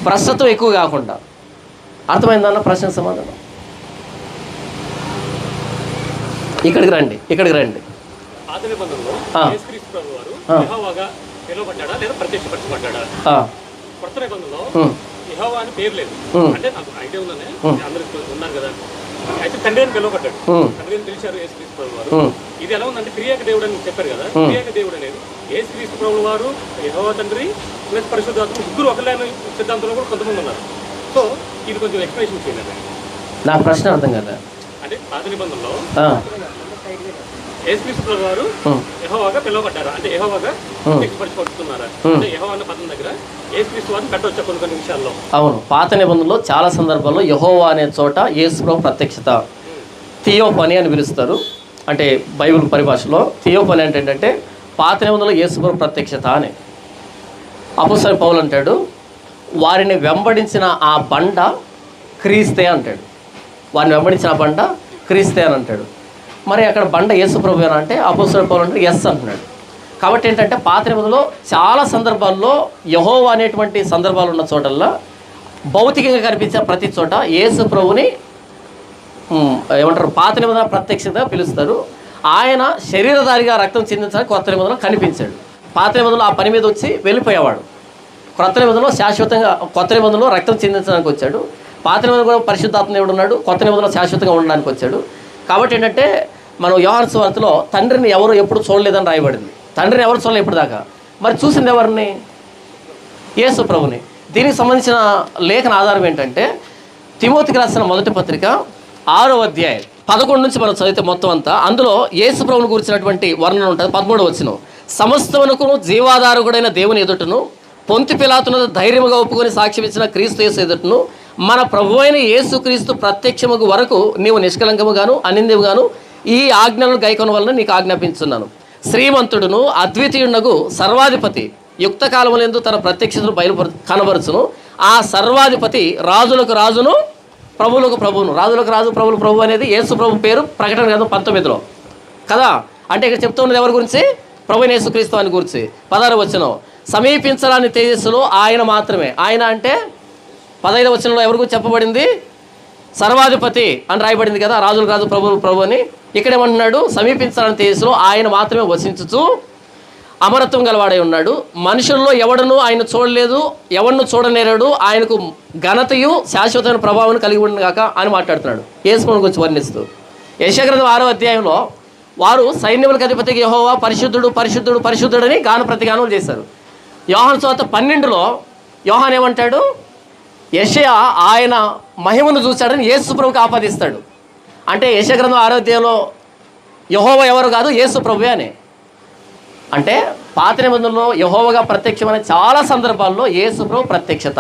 భ్రష్టత్వం ఎక్కువ కాకుండా. అర్థమైందన్న ప్రశ్న సమాధానం? ఇక్కడికి రండి. పాత నిబంధనలో యేసుక్రీస్తు ప్రభువు వారు యెహోవాగా పిలువబడ్డాడా లేదా ప్రత్యక్షపరచబడ్డాడా? కొత్త నిబంధనలో యెహోవా అని పేరు లేదు. అంటే నాకు ఐడియా ఉందనే అందరికి ఉన్నారు కదా, అయితే తండ్రి అని పిలువబడ్డాడు, ఉమ్, తండ్రి అని పిలిచారు యేసుక్రీస్తు ప్రభు వారు. ఉమ్, ఇది ఎలా ఉందంటే త్రియేక దేవుడు అని చెప్పారు కదా, త్రియేక దేవుడు అనేది యేసుక్రీస్తు ప్రభు వారు, యెహోవా తండ్రి ప్లస్ పరిశుద్ధాత్మ ముగ్గురు ఒకలేని సిద్ధాంతంలో కూడా కొంతమంది ఉన్నారు. సో ఇది కొంచెం ఎక్స్ప్లెనేషన్ చేయాలి. నా ప్రశ్న అర్థం కదా. అంటే పాత నిబంధనలో ఆ, యేసుక్రీస్తు ప్రభు వారు ఉమ్, యెహోవాగా పిలువబడ్డారా, అంటే యెహోవాగా వ్యక్తపరచబడుతున్నారా, అంటే యెహోవా అన్న పదం దగ్గర యేసుక్రీస్తు వారిని పెట్టవచ్చా కొన్ని కొన్ని విషయాల్లో? అవును, పాత నిబంధనలో చాలా సందర్భాల్లో యెహోవా అనే చోట యేసు ప్రభు ప్రత్యక్షత థియోఫనీ అని పిలుస్తారు. అంటే బైబిల్ పరిభాషలో థియోఫనీ అంటే ఏంటంటే పాత నిబంధనలో యేసు ప్రభు ప్రత్యక్షత అని. అపోస్తలుడైన పౌలు అంటాడు, వారిని వెంబడించిన ఆ బండ క్రీస్తే అంటాడు. వారిని వెంబడించిన ఆ బండ క్రీస్తే అని అంటాడు. మరి అక్కడ బండ యేసు ప్రభు అని అంటే అపోస్తలుడైన పౌలు అంటే ఎస్ అంటున్నాడు. కాబట్టి ఏంటంటే పాత నిబంధనలో చాలా సందర్భాల్లో యెహోవా అనేటువంటి సందర్భాలు ఉన్న చోటల్లో భౌతికంగా కనిపించే ప్రతి చోట యేసు ప్రభుని ఏమంటారు పాత నిబంధన ప్రత్యక్షతగా పిలుస్తారు. ఆయన శరీరధారిగా రక్తం చిందించడానికి కొత్త నిబంధనలో కనిపించాడు. పాత నిబంధనలో ఆ పని మీద వచ్చి వెళ్ళిపోయేవాడు. కొత్త నిబంధనలో శాశ్వతంగా, కొత్త నిబంధనలో రక్తం చిందించడానికి వచ్చాడు. పాత నిబంధన కూడా పరిశుద్ధాత్మ దేవుడు ఉన్నాడు, కొత్త నిబంధనలో శాశ్వతంగా ఉండడానికి వచ్చాడు. కాబట్టి ఏంటంటే మనం యోహాను సువార్తలో తండ్రిని ఎవరు ఎప్పుడు చూడలేదని రాయబడింది. తండ్రిని ఎవరు చూడలేదు ఇప్పుడు దాకా. మరి చూసింది ఎవరిని? యేసు ప్రభుని. దీనికి సంబంధించిన లేఖన ఆధారం ఏంటంటే తిమోతికి రాసిన మొదటి పత్రిక 6వ అధ్యాయం 11 నుంచి మనం చదివితే మొత్తం అంతా అందులో యేసు ప్రభుని గురించినటువంటి వర్ణన ఉంటుంది. 13వ వచనం, సమస్తమునకును జీవాధారకుడైన దేవుని ఎదుటను పొంతి పిలాతును ధైర్యముగా ఒప్పుకొని సాక్ష్యం ఇచ్చిన క్రీస్తు యేసు ఎదుటను మన ప్రభు అయిన యేసు క్రీస్తు ప్రత్యక్షముకు వరకు నీవు నిష్కలంకముగాను అనిందముగాను ఈ ఆజ్ఞలను గైకొన వలన నీకు ఆజ్ఞాపించున్నాను. శ్రీమంతుడును అద్వితీయునగు సర్వాధిపతి యుక్త కాలములందు తన ప్రత్యక్షతను కనబరుచును. ఆ సర్వాధిపతి రాజులకు రాజును ప్రభువులకు ప్రభువును. రాజులకు రాజు ప్రభువులకు ప్రభు అనేది యేసు ప్రభు పేరు ప్రకటన గ్రంథం 19లో కదా. అంటే ఇక్కడ చెప్తూ ఉన్నది ఎవరి గురించి? ప్రభువైన యేసుక్రీస్తు అని గురించి. 16వ వచనం, సమీపించరాని తేజస్సులో ఆయన మాత్రమే. ఆయన అంటే 15వ వచనంలో ఎవరి గురించి చెప్పబడింది? సర్వాధిపతి అని రాయబడింది కదా, రాజులకు రాజు ప్రభువులకు ప్రభు అని. ఇక్కడేమంటున్నాడు? సమీపించరాని తేజస్సులో ఆయన మాత్రమే వసించుచు అమరత్వం గలవాడై ఉన్నాడు. మనుషుల్లో ఎవడను ఆయన చూడలేదు, ఎవరిను చూడనేరాడు. ఆయనకు ఘనతయు శాశ్వతమైన ప్రభావం కలిగి ఉండను గాక అని మాట్లాడుతున్నాడు యేసుని గురించి వర్ణిస్తూ. యెషయా గ్రంథం 6వ అధ్యాయంలో వారు సైన్యములకు అధిపతికి యెహోవా పరిశుద్ధుడు పరిశుద్ధుడు పరిశుద్ధుడని గాన ప్రతిగానం చేశారు. యోహాను సువార్త 12లో యోహాను ఏమంటాడు? యెషయా ఆయన మహిమను చూశాడని యేసు ప్రభువుకి ఆపాదిస్తాడు. అంటే యెషయా గ్రంథం 6వ అధ్యాయంలో యెహోవా ఎవరు కాదు, యేసు ప్రభువే అని. అంటే పాత నిబంధనలో యెహోవాగా ప్రత్యక్షమైన చాలా సందర్భాల్లో యేసు ప్రభు ప్రత్యక్షత.